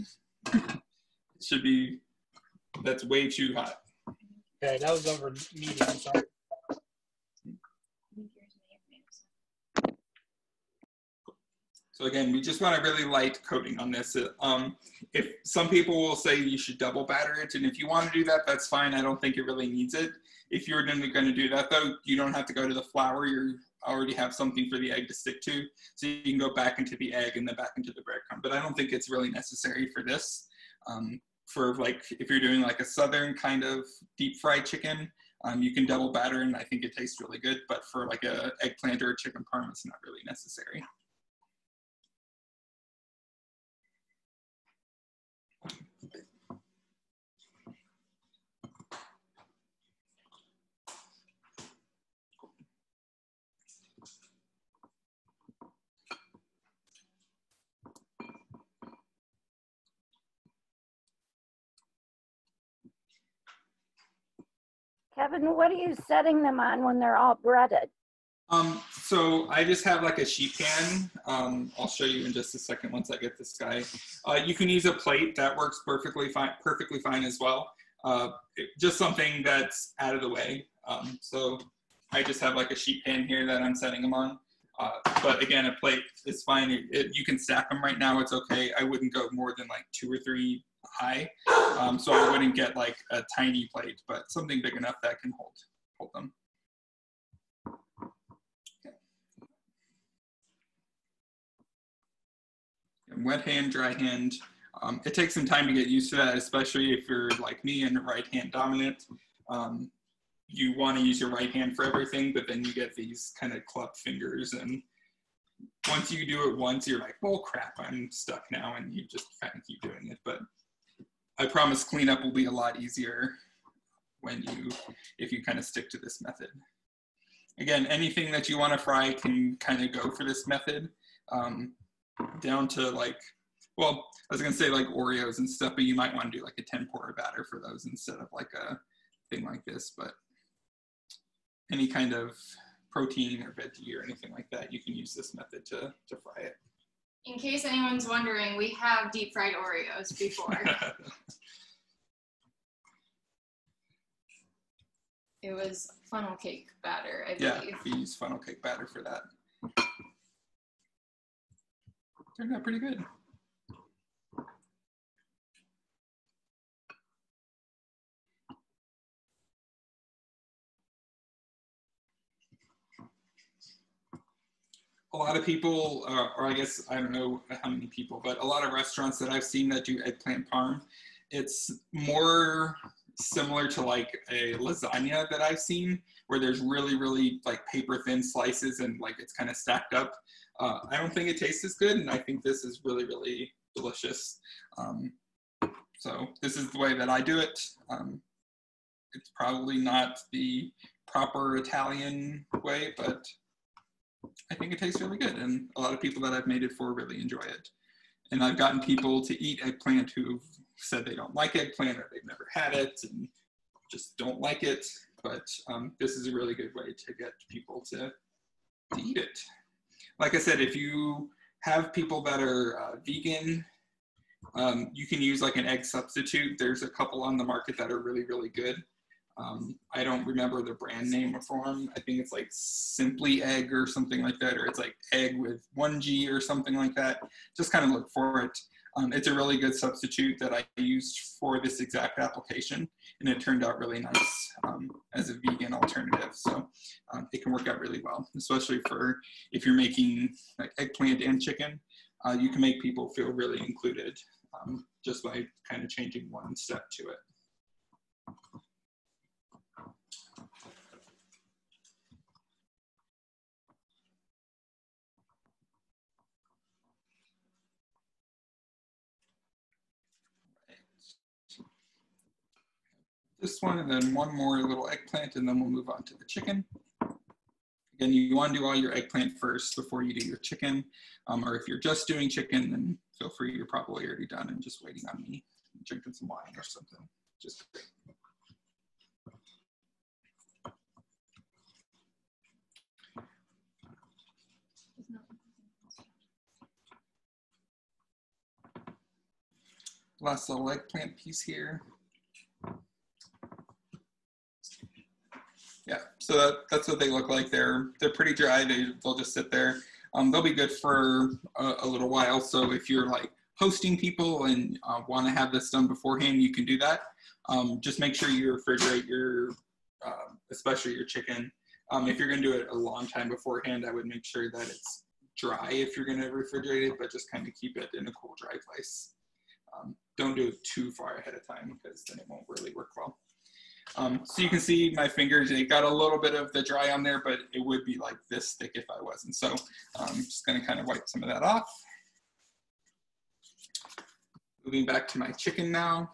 It should be, that's way too hot. Okay, that was over medium, sorry. So again, we just want a really light coating on this. If some people will say you should double batter it, and if you want to do that, that's fine. I don't think it really needs it. If you're going to do that though, you don't have to go to the flour. You already have something for the egg to stick to. So you can go back into the egg and then back into the breadcrumb. But I don't think it's really necessary for this. For like, if you're doing like a Southern kind of deep fried chicken, you can double batter and I think it tastes really good. But for like a eggplant or a chicken parm, it's not really necessary. Kevin, what are you setting them on when they're all breaded? So I just have like a sheet pan. I'll show you in just a second once I get this guy. You can use a plate, that works perfectly fine as well. Just something that's out of the way. So I just have like a sheet pan here that I'm setting them on. But again, a plate is fine. You can stack them right now, it's okay. I wouldn't go more than like 2 or 3 high. So I wouldn't get like a tiny plate, but something big enough that can hold them. And wet hand, dry hand. It takes some time to get used to that, especially if you're like me and right hand dominant. You want to use your right hand for everything, but then you get these kind of club fingers, and once you do it once, you're like, oh crap, I'm stuck now, and you just kind of keep doing it. But I promise cleanup will be a lot easier if you kind of stick to this method. Again, anything that you want to fry can kind of go for this method. down to like, well, I was gonna say like Oreos and stuff, but you might want to do like a 10-pour batter for those instead of like a thing like this. But any kind of protein or veggie or anything like that, you can use this method to fry it. In case anyone's wondering, we have deep fried Oreos before. It was funnel cake batter, I believe. Yeah, we use funnel cake batter for that. Turned out pretty good. A lot of people, or I guess, I don't know how many people, but a lot of restaurants that I've seen that do eggplant parm, it's more similar to like a lasagna that I've seen, where there's really, really like paper thin slices and like it's kind of stacked up. I don't think it tastes as good, and I think this is really, really delicious. So this is the way that I do it. It's probably not the proper Italian way, but I think it tastes really good, and a lot of people that I've made it for really enjoy it. And I've gotten people to eat eggplant who've said they don't like eggplant or they've never had it and just don't like it. But this is a really good way to get people to eat it. Like I said, if you have people that are vegan, you can use like an egg substitute. There's a couple on the market that are really, really good. I don't remember the brand name for them. I think it's like Simply Egg or something like that, or it's like egg with 1G or something like that. Just kind of look for it. It's a really good substitute that I used for this exact application, and it turned out really nice as a vegan alternative. So it can work out really well, especially for if you're making like eggplant and chicken. You can make people feel really included just by kind of changing one step to it. This one, and then one more little eggplant, and then we'll move on to the chicken. Again, you want to do all your eggplant first before you do your chicken, or if you're just doing chicken, then feel free, you're probably already done and just waiting on me, drinking some wine or something. Just great. Last little eggplant piece here. Yeah, so that's what they look like. They're pretty dry. They'll just sit there. They'll be good for a little while. So if you're like hosting people and want to have this done beforehand, you can do that. Just make sure you refrigerate your, especially your chicken. If you're going to do it a long time beforehand, I would make sure that it's dry if you're going to refrigerate it, but just kind of keep it in a cool, dry place. Don't do it too far ahead of time because then it won't really work well. So you can see my fingers, it got a little bit of the dry on there, but it would be like this thick if I wasn't. So I'm just going to kind of wipe some of that off. Moving back to my chicken now.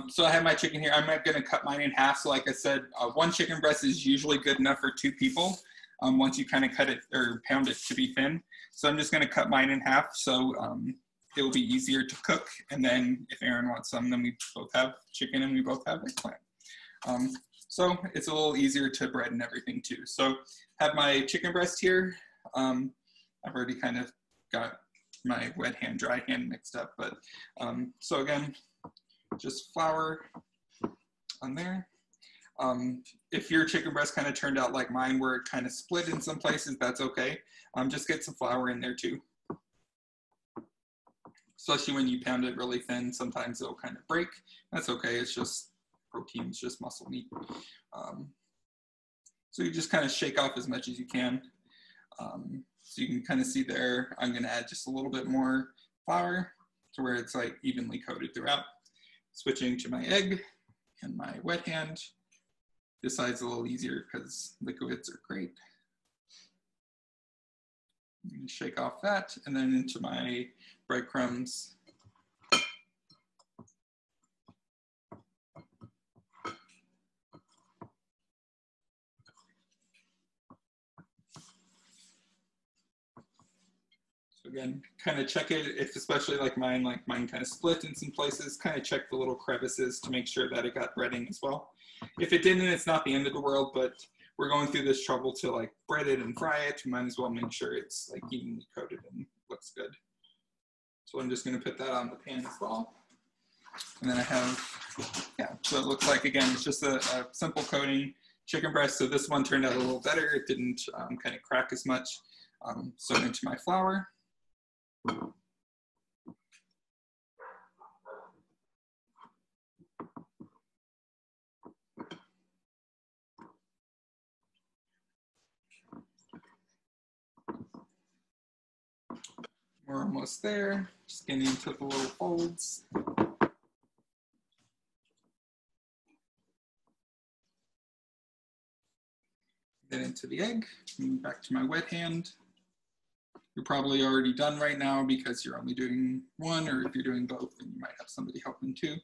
So I have my chicken here. I'm going to cut mine in half. So like I said, one chicken breast is usually good enough for 2 people. Once you kind of cut it or pound it to be thin. So I'm just going to cut mine in half. So it will be easier to cook. And then if Aaron wants some, then we both have chicken and we both have eggplant. So it's a little easier to bread and everything too. So have my chicken breast here. I've already kind of got my wet hand, dry hand mixed up. But so again, just flour on there. If your chicken breast kind of turned out like mine where it kind of split in some places, that's okay. Just get some flour in there too. Especially when you pound it really thin, sometimes it'll kind of break. That's okay, it's just protein, it's just muscle meat. So you just kind of shake off as much as you can. So you can kind of see there, I'm gonna add just a little bit more flour to where it's like evenly coated throughout. Switching to my egg and my wet hand. This side's a little easier because liquids are great. I'm gonna shake off that and then into my breadcrumbs. again, kind of check it, if especially like mine kind of split in some places, kind of check the little crevices to make sure that it got breading as well. If it didn't, it's not the end of the world, but we're going through this trouble to like bread it and fry it. You might as well make sure it's like evenly coated and looks good. So I'm just going to put that on the pan as well. And then I have, yeah, so it looks like, again, it's just a simple coating chicken breast. So this one turned out a little better. It didn't kind of crack as much. So into my flour. We're almost there, just getting into the little folds. Then into the egg, and back to my wet hand. You're probably already done right now because you're only doing one, or if you're doing both, then you might have somebody helping too.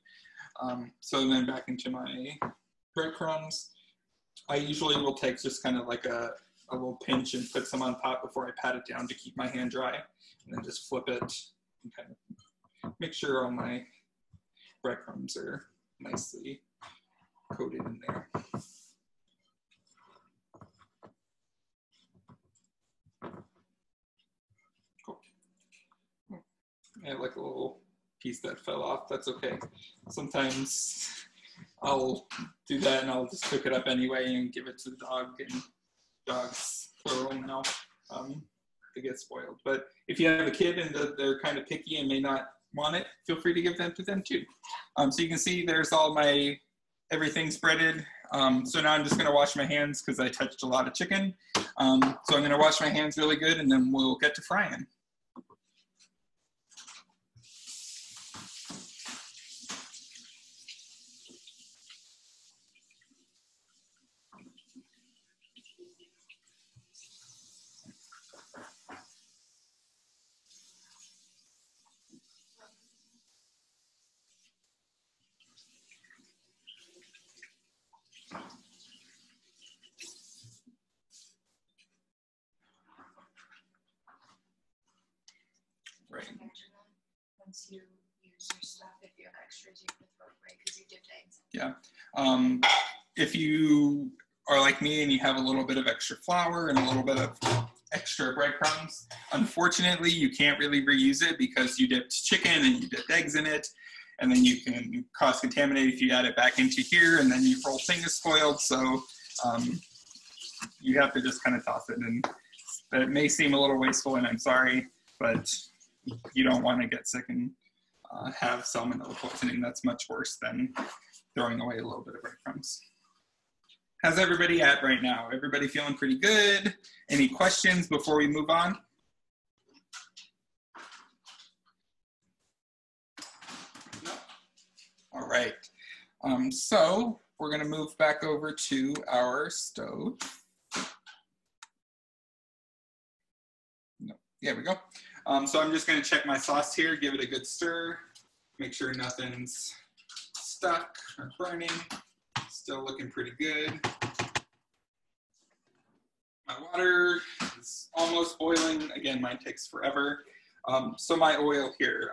So then back into my breadcrumbs. I usually will take just kind of like a little pinch and put some on top before I pat it down to keep my hand dry. And then just flip it and kind of make sure all my breadcrumbs are nicely coated in there. Cool. I had like a little piece that fell off. That's okay. Sometimes I'll do that and I'll just cook it up anyway and give it to the dog, and dogs plural now. They get spoiled. But if you have a kid and they're kind of picky and may not want it, feel free to give them to them too. So you can see there's all my, everything spreaded. So now I'm just gonna wash my hands because I touched a lot of chicken. So I'm gonna wash my hands really good and then we'll get to frying. Right. Once you use your stuff, if you have extras, you can throw it away because you dipped eggs. Yeah. If you are like me and you have a little bit of extra flour and a little bit of extra breadcrumbs, unfortunately, you can't really reuse it because you dipped chicken and you dipped eggs in it, and then you can cross-contaminate if you add it back into here, and then your whole thing is spoiled. So you have to just kind of toss it, and it may seem a little wasteful, and I'm sorry, but you don't want to get sick and have salmonella poisoning. That's much worse than throwing away a little bit of breadcrumbs. How's everybody at right now? Everybody feeling pretty good? Any questions before we move on? No? All right. So we're going to move back over to our stove. No, there we go. So I'm just going to check my sauce here, give it a good stir, make sure nothing's stuck or burning. Still looking pretty good. My water is almost boiling. Again, mine takes forever. So my oil here.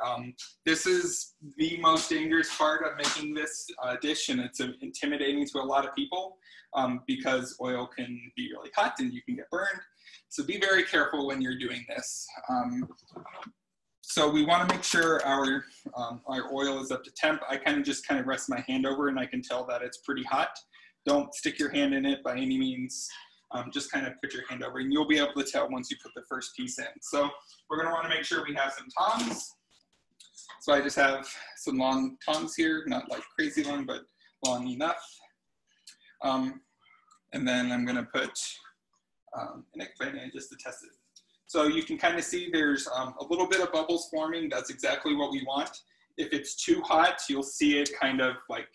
This is the most dangerous part of making this dish, and it's intimidating to a lot of people because oil can be really hot and you can get burned. So be very careful when you're doing this. So we want to make sure our oil is up to temp. I just rest my hand over and I can tell that it's pretty hot. Don't stick your hand in it by any means. Just kind of put your hand over and you'll be able to tell once you put the first piece in. So we're going to want to make sure we have some tongs. So I just have some long tongs here, not like crazy long, but long enough. And then I'm going to put an eggplant in just to test it. So you can kind of see there's a little bit of bubbles forming. That's exactly what we want. If it's too hot, you'll see it kind of like,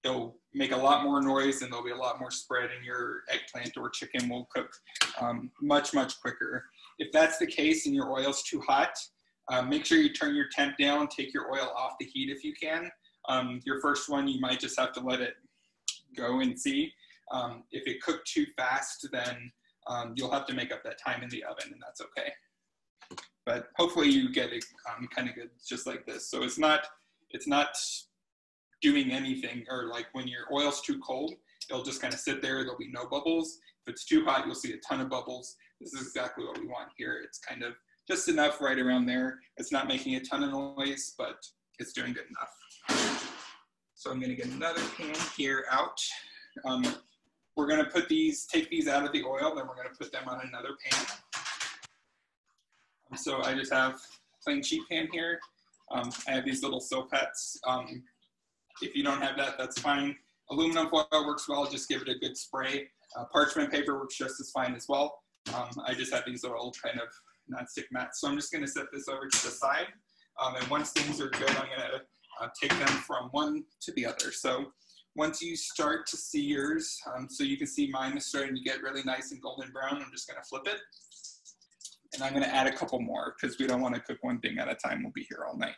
it'll make a lot more noise and there'll be a lot more spread and your eggplant or chicken will cook much, much quicker. If that's the case and your oil's too hot, make sure you turn your temp down, take your oil off the heat if you can. Your first one, you might just have to let it go and see. If it cooked too fast, then you'll have to make up that time in the oven, and that's okay. but hopefully you get it kind of good just like this. So it's not doing anything, or like when your oil's too cold, it'll just kind of sit there. There'll be no bubbles. If it's too hot, you'll see a ton of bubbles. This is exactly what we want here. It's kind of just enough right around there. It's not making a ton of noise, but it's doing good enough. So I'm gonna get another pan here out. We're gonna take these out of the oil, then we're gonna put them on another pan. So I just have plain sheet pan here. I have these little silpets. If you don't have that, that's fine. Aluminum foil works well, just give it a good spray. Parchment paper works just as fine as well. I just have these little kind of non-stick mats. So I'm just gonna set this over to the side. And once things are good, I'm gonna take them from one to the other. So once you start to see yours, so you can see mine is starting to get really nice and golden brown, I'm just gonna flip it. And I'm gonna add a couple more because we don't wanna cook one thing at a time. We'll be here all night.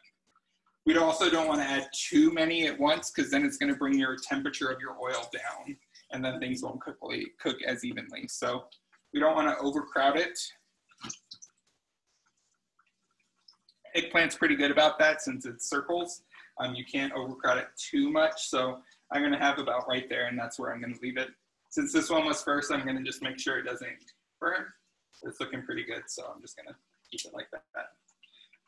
We also don't wanna add too many at once because then it's gonna bring your temperature of your oil down and then things won't cook as evenly. So we don't wanna overcrowd it. Eggplant's pretty good about that since it's circles. You can't overcrowd it too much. So I'm gonna have about right there, and that's where I'm gonna leave it. Since this one was first, I'm gonna just make sure it doesn't burn. It's looking pretty good, so I'm just gonna keep it like that.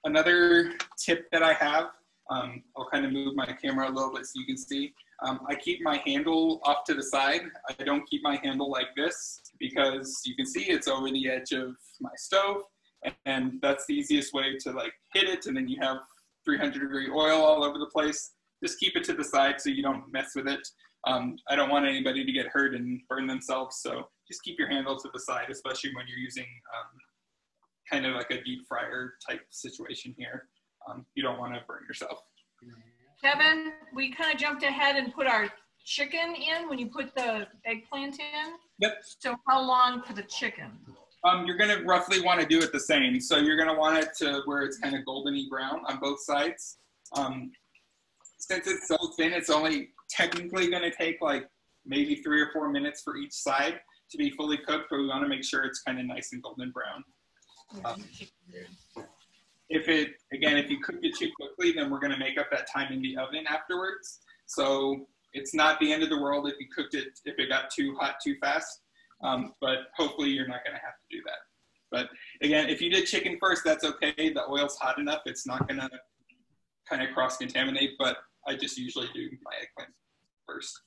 Another tip that I have, I'll kind of move my camera a little bit so you can see. I keep my handle off to the side. I don't keep my handle like this because you can see it's over the edge of my stove, and that's the easiest way to like hit it, and then you have 300-degree oil all over the place. Just keep it to the side so you don't mess with it. I don't want anybody to get hurt and burn themselves, so just keep your handle to the side, especially when you're using kind of like a deep fryer type situation here. You don't want to burn yourself. Kevin, we kind of jumped ahead and put our chicken in when you put the eggplant in. Yep. So how long for the chicken? You're gonna roughly want to do it the same. So you're gonna want it to where it's kind of goldeny brown on both sides. Since it's so thin, it's only technically gonna take like maybe 3 or 4 minutes for each side to be fully cooked, but we wanna make sure it's kind of nice and golden brown. If you cook it too quickly, then we're gonna make up that time in the oven afterwards. So it's not the end of the world if it got too hot too fast. But hopefully you're not going to have to do that. But again, if you did chicken first, that's okay. The oil's hot enough. It's not going to kind of cross-contaminate, but I just usually do my eggplant first.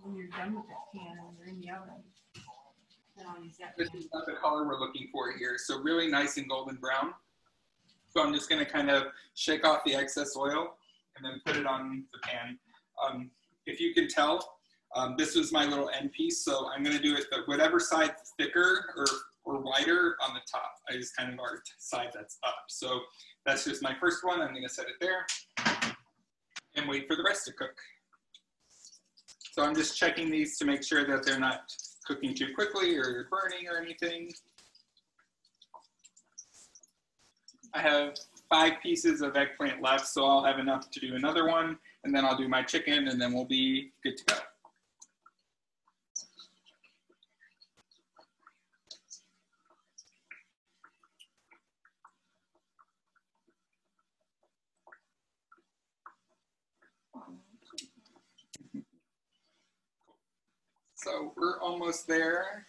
When you're done with that pan and you're in the oven. This is not the color we're looking for here. So really nice and golden brown. So I'm just going to kind of shake off the excess oil and then put it on the pan. If you can tell, this was my little end piece, so I'm gonna do it whatever side thicker or wider on the top. I just kind of marked side that's up. So that's just my first one. I'm gonna set it there and wait for the rest to cook. So I'm just checking these to make sure that they're not cooking too quickly or burning or anything. I have 5 pieces of eggplant left, so I'll have enough to do another one, and then I'll do my chicken, and then we'll be good to go. So we're almost there.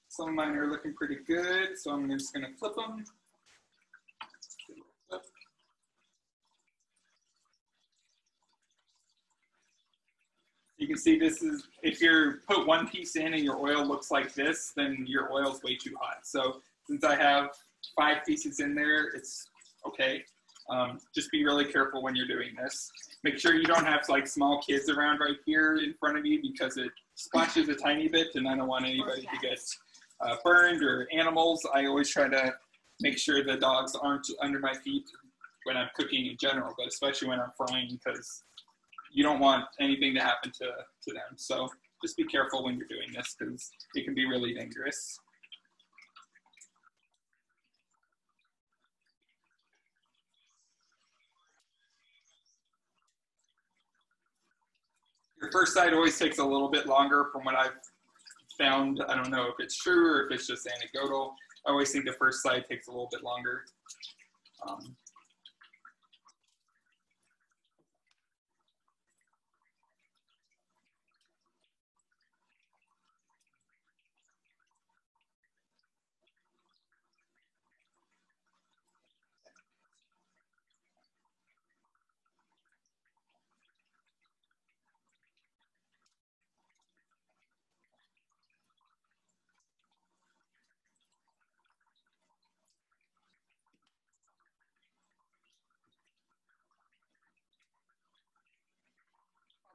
Some of mine are looking pretty good, so I'm just gonna flip them. You can see this is, if you put one piece in and your oil looks like this, then your oil's way too hot. So since I have 5 pieces in there, it's okay. Just be really careful when you're doing this. Make sure you don't have like small kids around right here in front of you because it splashes a tiny bit and I don't want anybody to get burned or animals. I always try to make sure the dogs aren't under my feet when I'm cooking in general, but especially when I'm frying because you don't want anything to happen to them. So just be careful when you're doing this because it can be really dangerous. Your first side always takes a little bit longer from what I've found, I don't know if it's true or if it's just anecdotal, I always think the first slide takes a little bit longer.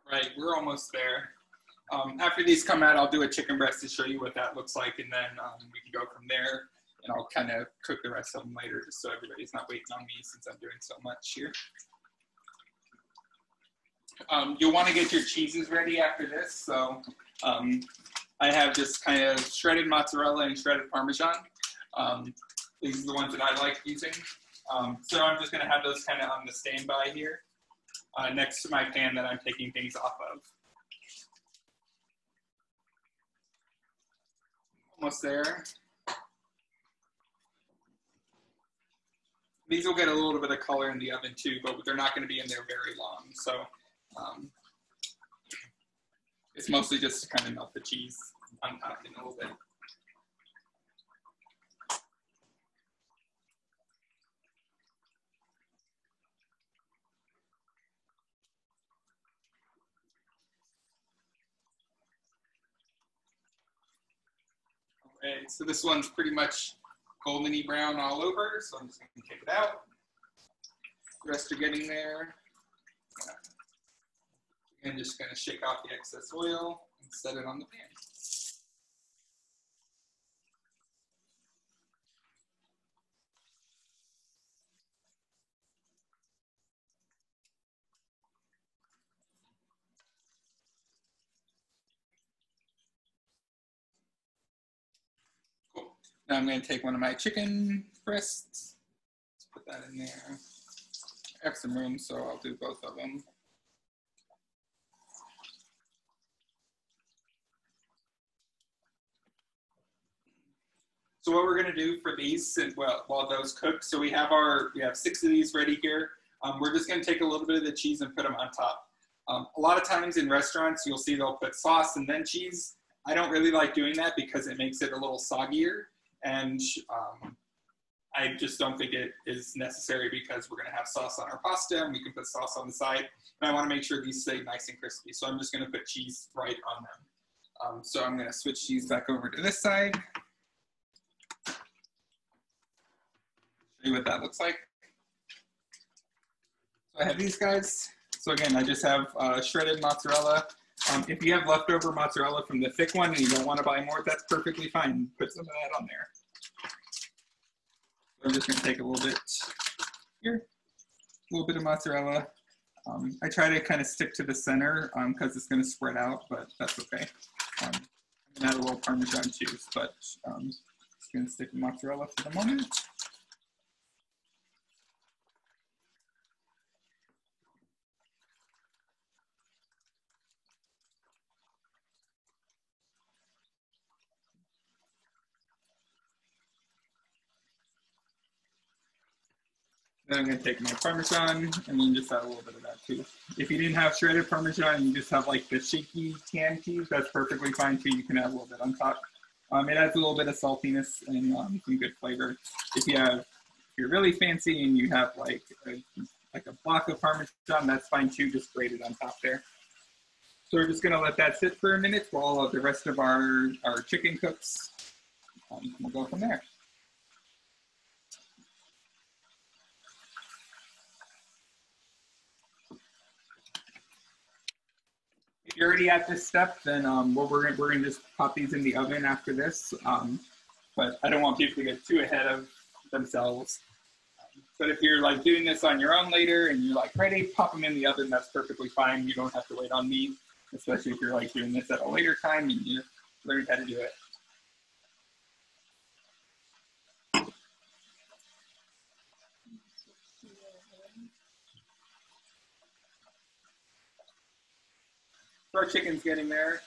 Right, we're almost there. After these come out, I'll do a chicken breast to show you what that looks like, and then we can go from there, and I'll kind of cook the rest of them later, just so everybody's not waiting on me since I'm doing so much here. You'll want to get your cheeses ready after this, so I have just kind of shredded mozzarella and shredded Parmesan. These are the ones that I like using. So I'm just going to have those kind of on the standby here. Next to my pan that I'm taking things off of. Almost there. These will get a little bit of color in the oven too, but they're not going to be in there very long. So it's mostly just to kind of melt the cheese on top in a little bit. Okay, so this one's pretty much goldeny brown all over, so I'm just going to take it out. The rest are getting there. And just going to shake off the excess oil and set it on the pan. Cool. Now I'm going to take one of my chicken breasts. Let's put that in there. I have some room, so I'll do both of them. So what we're going to do for these, while those cook, so we have 6 of these ready here. We're just going to take a little bit of the cheese and put them on top. A lot of times in restaurants, you'll see they'll put sauce and then cheese. I don't really like doing that because it makes it a little soggier, and I just don't think it is necessary because we're going to have sauce on our pasta and we can put sauce on the side. And I want to make sure these stay nice and crispy, so I'm just going to put cheese right on them. So I'm going to switch cheese back over to this side. Show you what that looks like. So I have these guys. So again, I just have shredded mozzarella. If you have leftover mozzarella from the thick one and you don't want to buy more, that's perfectly fine. Put some of that on there. So I'm just going to take a little bit here, a little bit of mozzarella. I try to kind of stick to the center because it's going to spread out, but that's okay. I'm going to add a little Parmesan too, but just going to stick with mozzarella for the moment. Then I'm going to take my Parmesan and then just add a little bit of that too. If you didn't have shredded Parmesan and you just have like the shaky canned cheese, that's perfectly fine too. You can add a little bit on top. It adds a little bit of saltiness and some good flavor. If you're really fancy and you have like a block of Parmesan, that's fine too. Just grate it on top there. So we're just going to let that sit for a minute while the rest of our chicken cooks. We'll go from there. If you're already at this step, then we're going to just pop these in the oven after this. But I don't want people to get too ahead of themselves. But if you're like doing this on your own later and you're like ready, pop them in the oven. That's perfectly fine. You don't have to wait on me, especially if you're like doing this at a later time and you learn how to do it. Our chicken's getting there.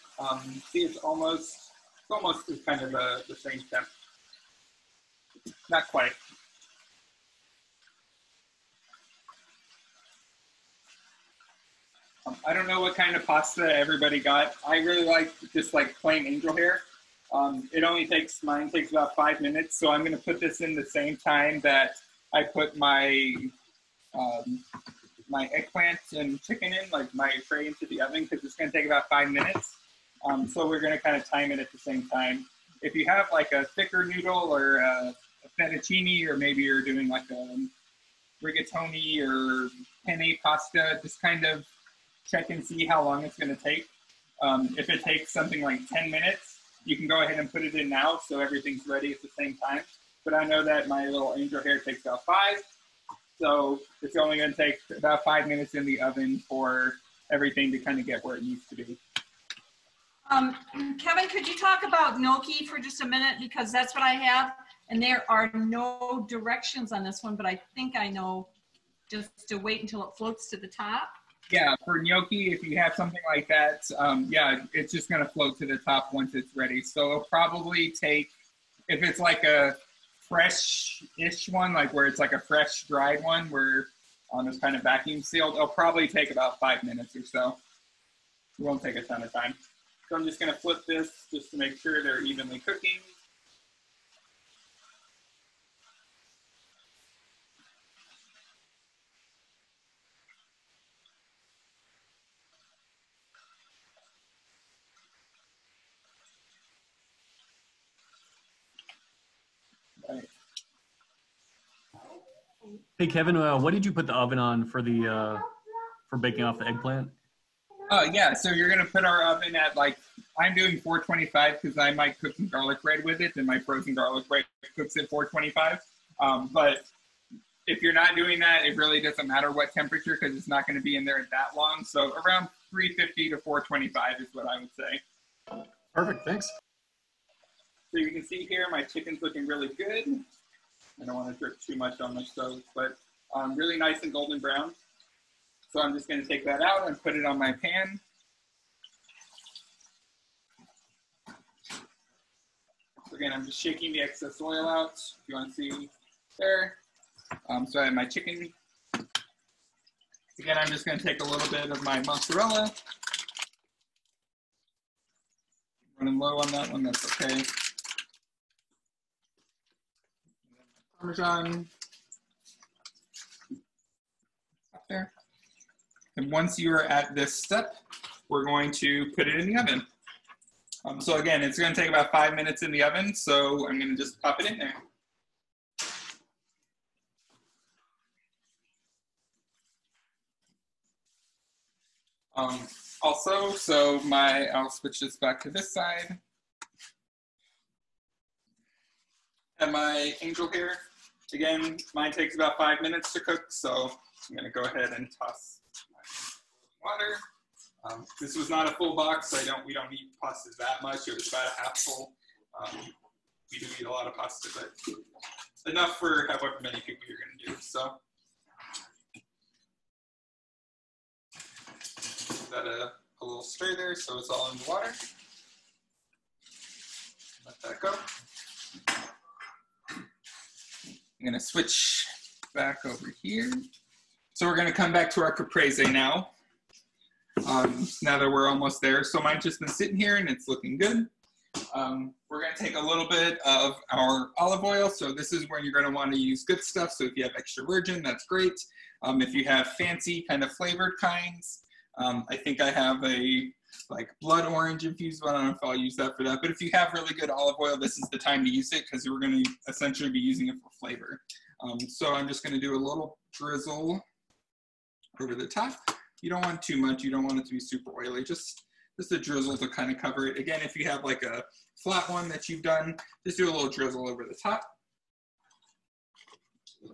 See, it's almost almost kind of the same temp. Not quite. I don't know what kind of pasta everybody got. I really like just like plain angel hair. Mine takes about 5 minutes. So I'm going to put this in the same time that I put my my eggplant and chicken in, like my tray into the oven, because it's going to take about 5 minutes. So we're going to kind of time it at the same time. If you have like a thicker noodle or a fettuccine, or maybe you're doing like a rigatoni or penne pasta, just kind of check and see how long it's going to take. If it takes something like 10 minutes, you can go ahead and put it in now so everything's ready at the same time. But I know that my little angel hair takes about 5. So it's only going to take about 5 minutes in the oven for everything to kind of get where it needs to be. Kevin, could you talk about gnocchi for just a minute? Because that's what I have. And there are no directions on this one, but I think I know just to wait until it floats to the top. Yeah, for gnocchi, if you have something like that, yeah, it's just going to float to the top once it's ready. So it'll probably take, if it's like a fresh-ish one, like where it's like a fresh dried one, where it's kind of vacuum sealed, it'll probably take about 5 minutes or so. It won't take a ton of time. So I'm just going to flip this just to make sure they're evenly cooking. Hey Kevin, what did you put the oven on for the for baking off the eggplant? Yeah, so you're gonna put our oven at I'm doing 425 because I might cook some garlic bread with it, and my frozen garlic bread cooks at 425. But if you're not doing that, it really doesn't matter what temperature because it's not gonna be in there that long. So around 350 to 425 is what I would say. Perfect, thanks. So you can see here, my chicken's looking really good. I don't want to drip too much on my stove, but really nice and golden brown. So I'm just going to take that out and put it on my pan. So again, I'm just shaking the excess oil out, if you want to see there. So I have my chicken. Again, I'm just going to take a little bit of my mozzarella. Running low on that one, that's okay. Parmesan. Up there. And once you are at this step, we're going to put it in the oven. So again, it's going to take about 5 minutes in the oven, so I'm going to just pop it in there. Also, I'll switch this back to this side. And my angel hair, again, mine takes about 5 minutes to cook, so I'm going to go ahead and toss my water. This was not a full box, so we don't eat pasta that much. It was about a half full. We do eat a lot of pasta, but enough for however many people you're going to do. So give that a little stir there, so it's all in the water. Let that go. I'm going to switch back over here. So we're going to come back to our caprese now. Now that we're almost there. So mine's just been sitting here and it's looking good. We're going to take a little bit of our olive oil. So this is where you're going to want to use good stuff. So if you have extra virgin, that's great. If you have fancy kind of flavored kinds, I think I have a blood orange infused one. I don't know if I'll use that for that. But if you have really good olive oil, this is the time to use it because we're going to essentially be using it for flavor. So I'm just going to do a little drizzle over the top. You don't want too much. You don't want it to be super oily. Just a drizzle to kind of cover it. Again, if you have like a flat one that you've done, just do a little drizzle over the top.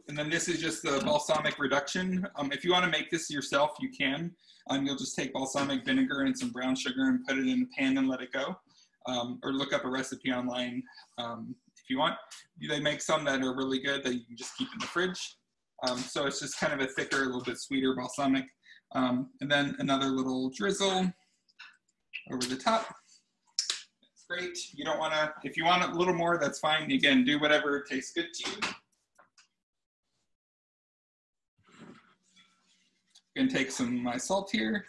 And then this is just the balsamic reduction. If you want to make this yourself, you can. You'll just take balsamic vinegar and some brown sugar and put it in a pan and let it go. Or look up a recipe online if you want. They make some that are really good that you can just keep in the fridge. So it's just kind of a thicker, a little bit sweeter balsamic. And then another little drizzle over the top. great. You don't want to, if you want a little more, that's fine. Again, do whatever tastes good to you. I'm going to take some of my salt here,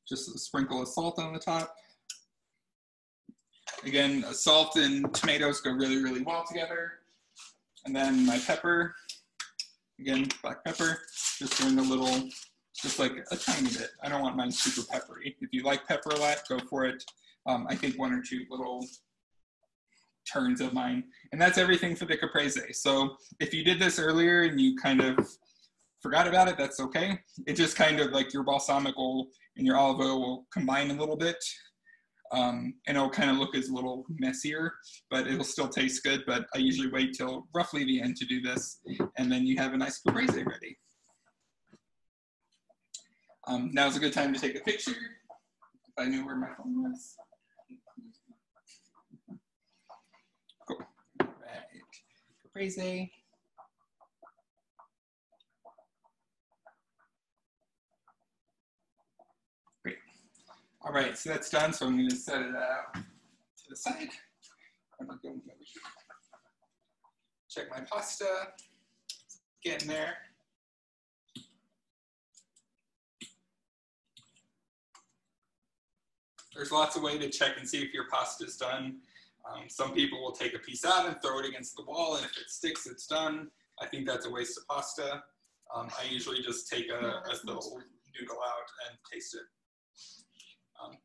just a sprinkle of salt on the top. Again, salt and tomatoes go really, really well together. And then my pepper, again, black pepper, just doing a little, just like a tiny bit. I don't want mine super peppery. If you like pepper a lot, go for it. I think 1 or 2 little turns of mine. And that's everything for the caprese. So if you did this earlier and you kind of forgot about it, that's okay. It just kind of like your balsamic oil and your olive oil will combine a little bit. And it'll kind of look as a little messier, but it'll still taste good. But I usually wait till roughly the end to do this. And then you have a nice caprese ready. Now's a good time to take a picture. If I knew where my phone was. Cool. Right. Caprese. Great. All right, so that's done. So I'm going to set it out to the side. I'm going to go over here. Check my pasta. Get in there. There's lots of ways to check and see if your pasta is done. Some people will take a piece out and throw it against the wall, and if it sticks, it's done. I think that's a waste of pasta. I usually just take a little noodle out and taste it.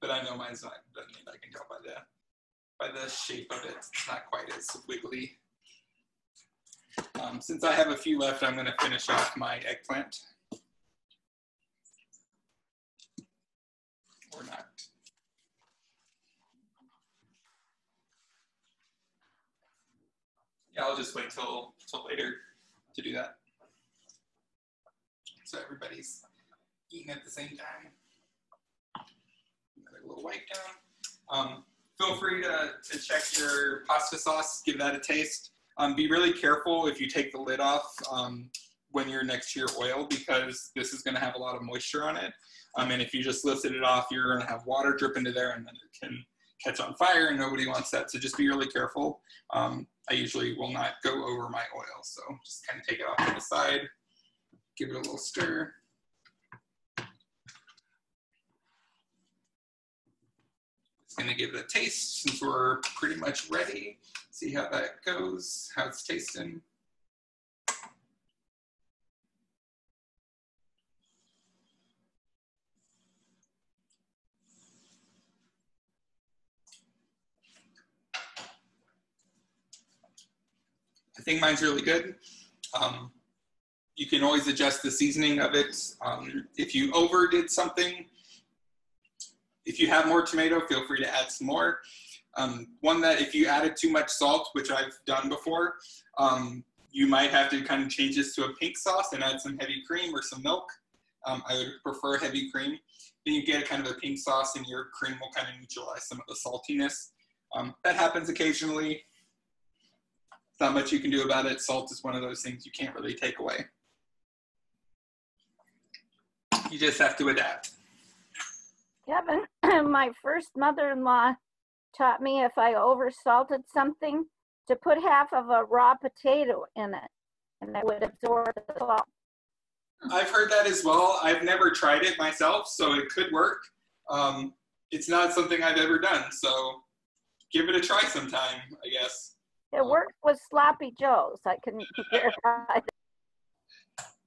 But I know mine's not done yet. I can tell by the shape of it. It's not quite as wiggly. Since I have a few left, I'm going to finish off my eggplant. Or not. Yeah, I'll just wait till later to do that. So everybody's eating at the same time. Another little wipe down. Feel free to check your pasta sauce, give that a taste. Be really careful if you take the lid off when you're next to your oil, because this is going to have a lot of moisture on it. And if you just lifted it off, you're going to have water drip into there, and then it can catch on fire, and nobody wants that. So just be really careful. I usually will not go over my oil, so just kind of take it off to the side, give it a little stir. It's going to give it a taste since we're pretty much ready. See how that goes, how it's tasting. I think mine's really good. You can always adjust the seasoning of it. If you overdid something, if you have more tomato, feel free to add some more. One that if you added too much salt, which I've done before, you might have to kind of change this to a pink sauce and add some heavy cream or some milk. I would prefer heavy cream. Then you get kind of a pink sauce and your cream will kind of neutralize some of the saltiness. That happens occasionally. Not much you can do about it. Salt is one of those things you can't really take away. You just have to adapt. Kevin, my first mother-in-law taught me if I oversalted something to put half of a raw potato in it, and it would absorb the salt. I've heard that as well. I've never tried it myself, so it could work. It's not something I've ever done, so give it a try sometime, I guess. It worked with sloppy joes. I can verify.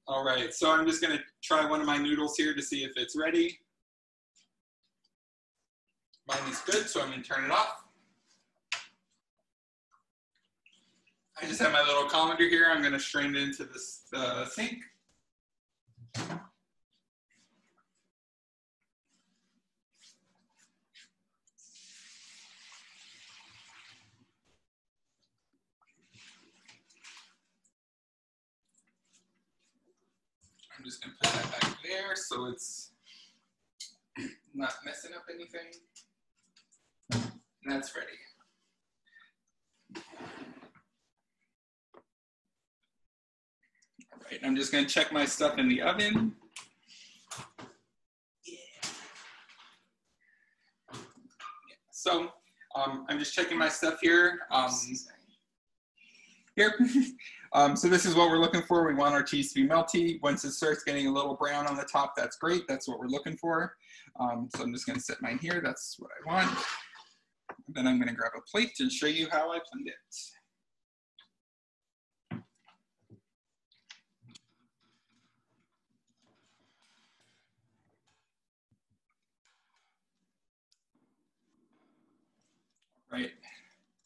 All right, so I'm just gonna try one of my noodles here to see if it's ready. Mine is good, so I'm gonna turn it off. I just have my little colander here. I'm gonna strain it into this sink. I'm just gonna put that back there so it's not messing up anything. And that's ready. All right, I'm just gonna check my stuff in the oven. Yeah. So I'm just checking my stuff here. So this is what we're looking for. We want our cheese to be melty. Once it starts getting a little brown on the top, that's great. That's what we're looking for. So I'm just going to set mine here. That's what I want. Then I'm going to grab a plate and show you how I blend it. Right.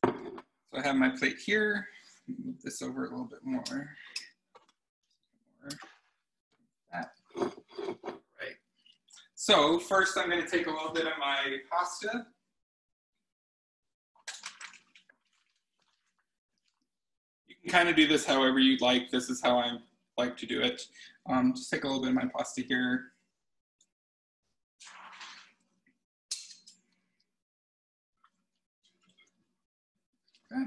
So I have my plate here. Move this over a little bit more. That. Right. So first I'm going to take a little bit of my pasta. You can kind of do this however you'd like. This is how I like to do it. Just take a little bit of my pasta here. Okay.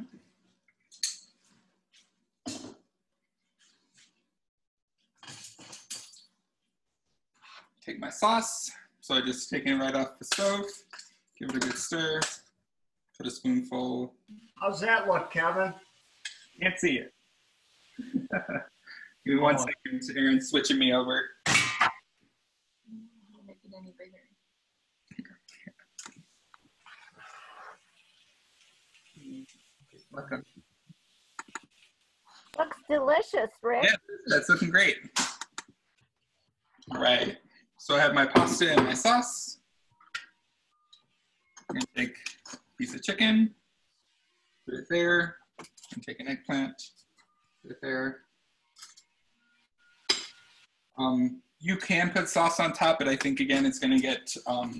Take my sauce. So I just taken it right off the stove. Give it a good stir. Put a spoonful. How's that look, Kevin? Can't see it. Give me 1 second. Aaron's switching me over. Make it any bigger. Looks delicious, Rick. Yeah, that's looking great. All right. So I have my pasta and my sauce. I'm gonna take a piece of chicken, put it there, and take an eggplant, put it there. You can put sauce on top, but I think again it's gonna get a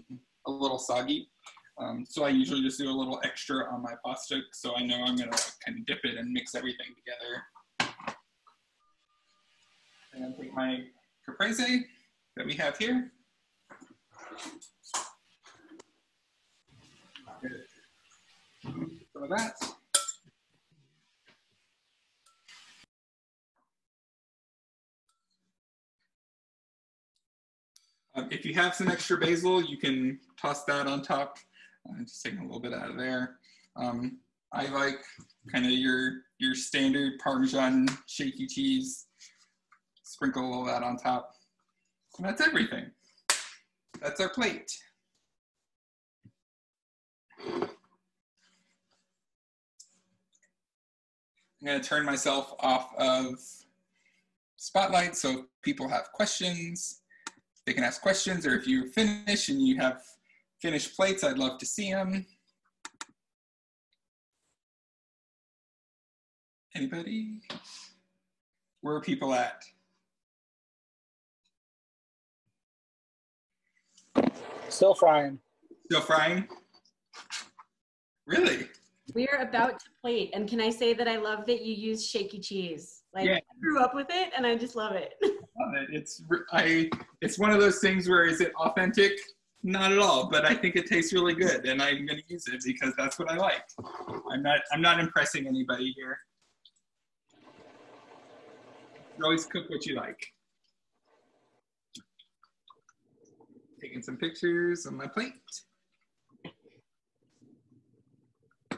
little soggy. So I usually just do a little extra on my pasta, so I know I'm gonna kind of dip it and mix everything together. And then take my caprese that we have here. Some of that. If you have some extra basil, you can toss that on top. Just taking a little bit out of there. I like kind of your standard Parmesan shaky cheese. Sprinkle all that on top. And that's everything. That's our plate. I'm going to turn myself off of Spotlight so if people have questions, they can ask questions, or if you're finished and you have finished plates, I'd love to see them. Anybody? Where are people at? Still frying. Still frying? Really? We're about to plate, and can I say that I love that you use shaky cheese? Like, yeah. I grew up with it, and I just love it. Love it. It's one of those things where is it authentic? Not at all, but I think it tastes really good, and I'm going to use it because that's what I like. I'm not impressing anybody here. You always cook what you like. Taking some pictures on my plate.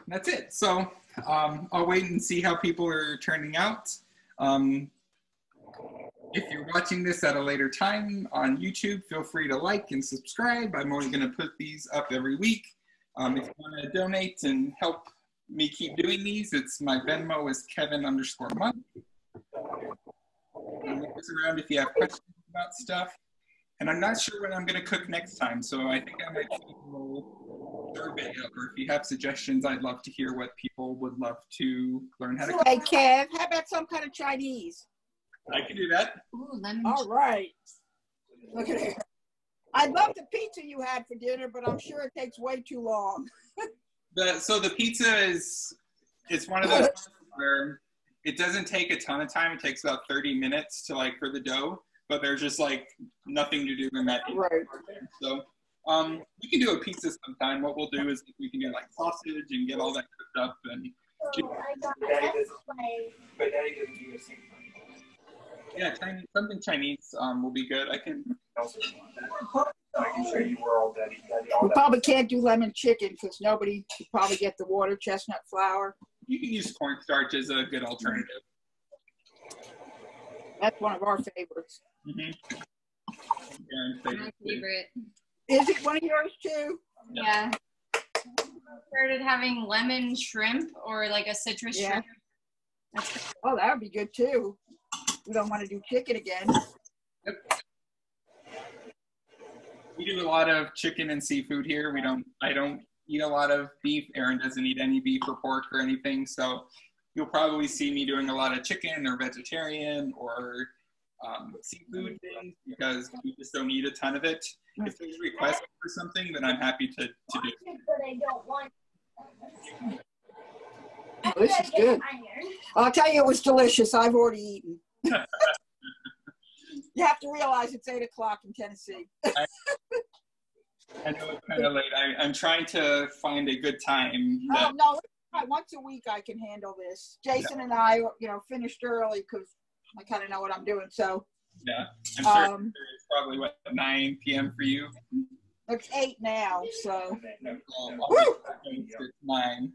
That's it. So I'll wait and see how people are turning out. If you're watching this at a later time on YouTube, feel free to like and subscribe. I'm only going to put these up every week. If you want to donate and help me keep doing these, it's my Venmo is Kevin_Monk. Look us around if you have questions about stuff. And I'm not sure what I'm going to cook next time, so I think I might do a little survey. Or if you have suggestions, I'd love to hear what people would love to learn how to cook. Hey, Kev, how about some kind of Chinese? I can do that. Ooh, lemon. All right. Look at it. I love the pizza you had for dinner, but I'm sure it takes way too long. So the pizza it's one of those where it doesn't take a ton of time. It takes about 30 minutes to for the dough, but there's just nothing to do in that. Right. So we can do a pizza sometime. What we'll do is we can do sausage and get all that cooked up and. But Daddy doesn't do the same thing. Yeah, something Chinese will be good. I can also want that. I can show you where all that. We probably can't do lemon chicken because nobody could probably get the water chestnut flour. You can use cornstarch as a good alternative. That's one of our favorites. Mm-hmm. My favorite. Is it one of yours too? Yeah. Started having lemon shrimp or like a citrus shrimp. Oh, that would be good too. We don't want to do chicken again. Yep. We do a lot of chicken and seafood here. I don't eat a lot of beef. Aaron doesn't eat any beef or pork or anything. So you'll probably see me doing a lot of chicken or vegetarian or seafood things because we just don't eat a ton of it. If there's a request for something, then I'm happy to do it. Oh, this is good. I'll tell you, it was delicious. I've already eaten. You have to realize it's 8 o'clock in Tennessee. I know it's kind of late. I'm trying to find a good time. Oh, no, once a week I can handle this. Jason and I, finished early because I kind of know what I'm doing. So yeah, I'm sure it's probably 9 p.m. for you. It's 8 now, so. It's 9.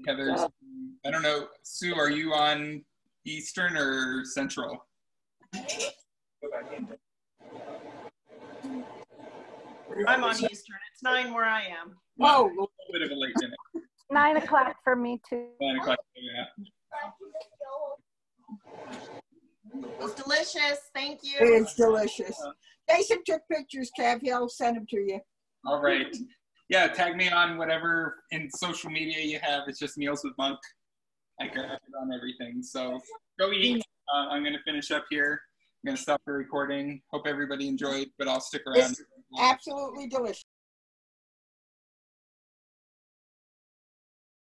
Heather's, I don't know, Sue, are you on Eastern or Central? I'm on Eastern. It's 9 where I am. Whoa. A little bit of a late dinner. 9 o'clock for me too. 9 o'clock, yeah. It's delicious. Thank you. It's delicious. Jason took pictures, Kev. He'll send them to you. All right. Yeah, tag me on whatever in social media you have. It's just Meals with Monk. I grab it on everything. So go eat. I'm going to finish up here. I'm going to stop the recording. Hope everybody enjoyed, but I'll stick around. It's absolutely delicious.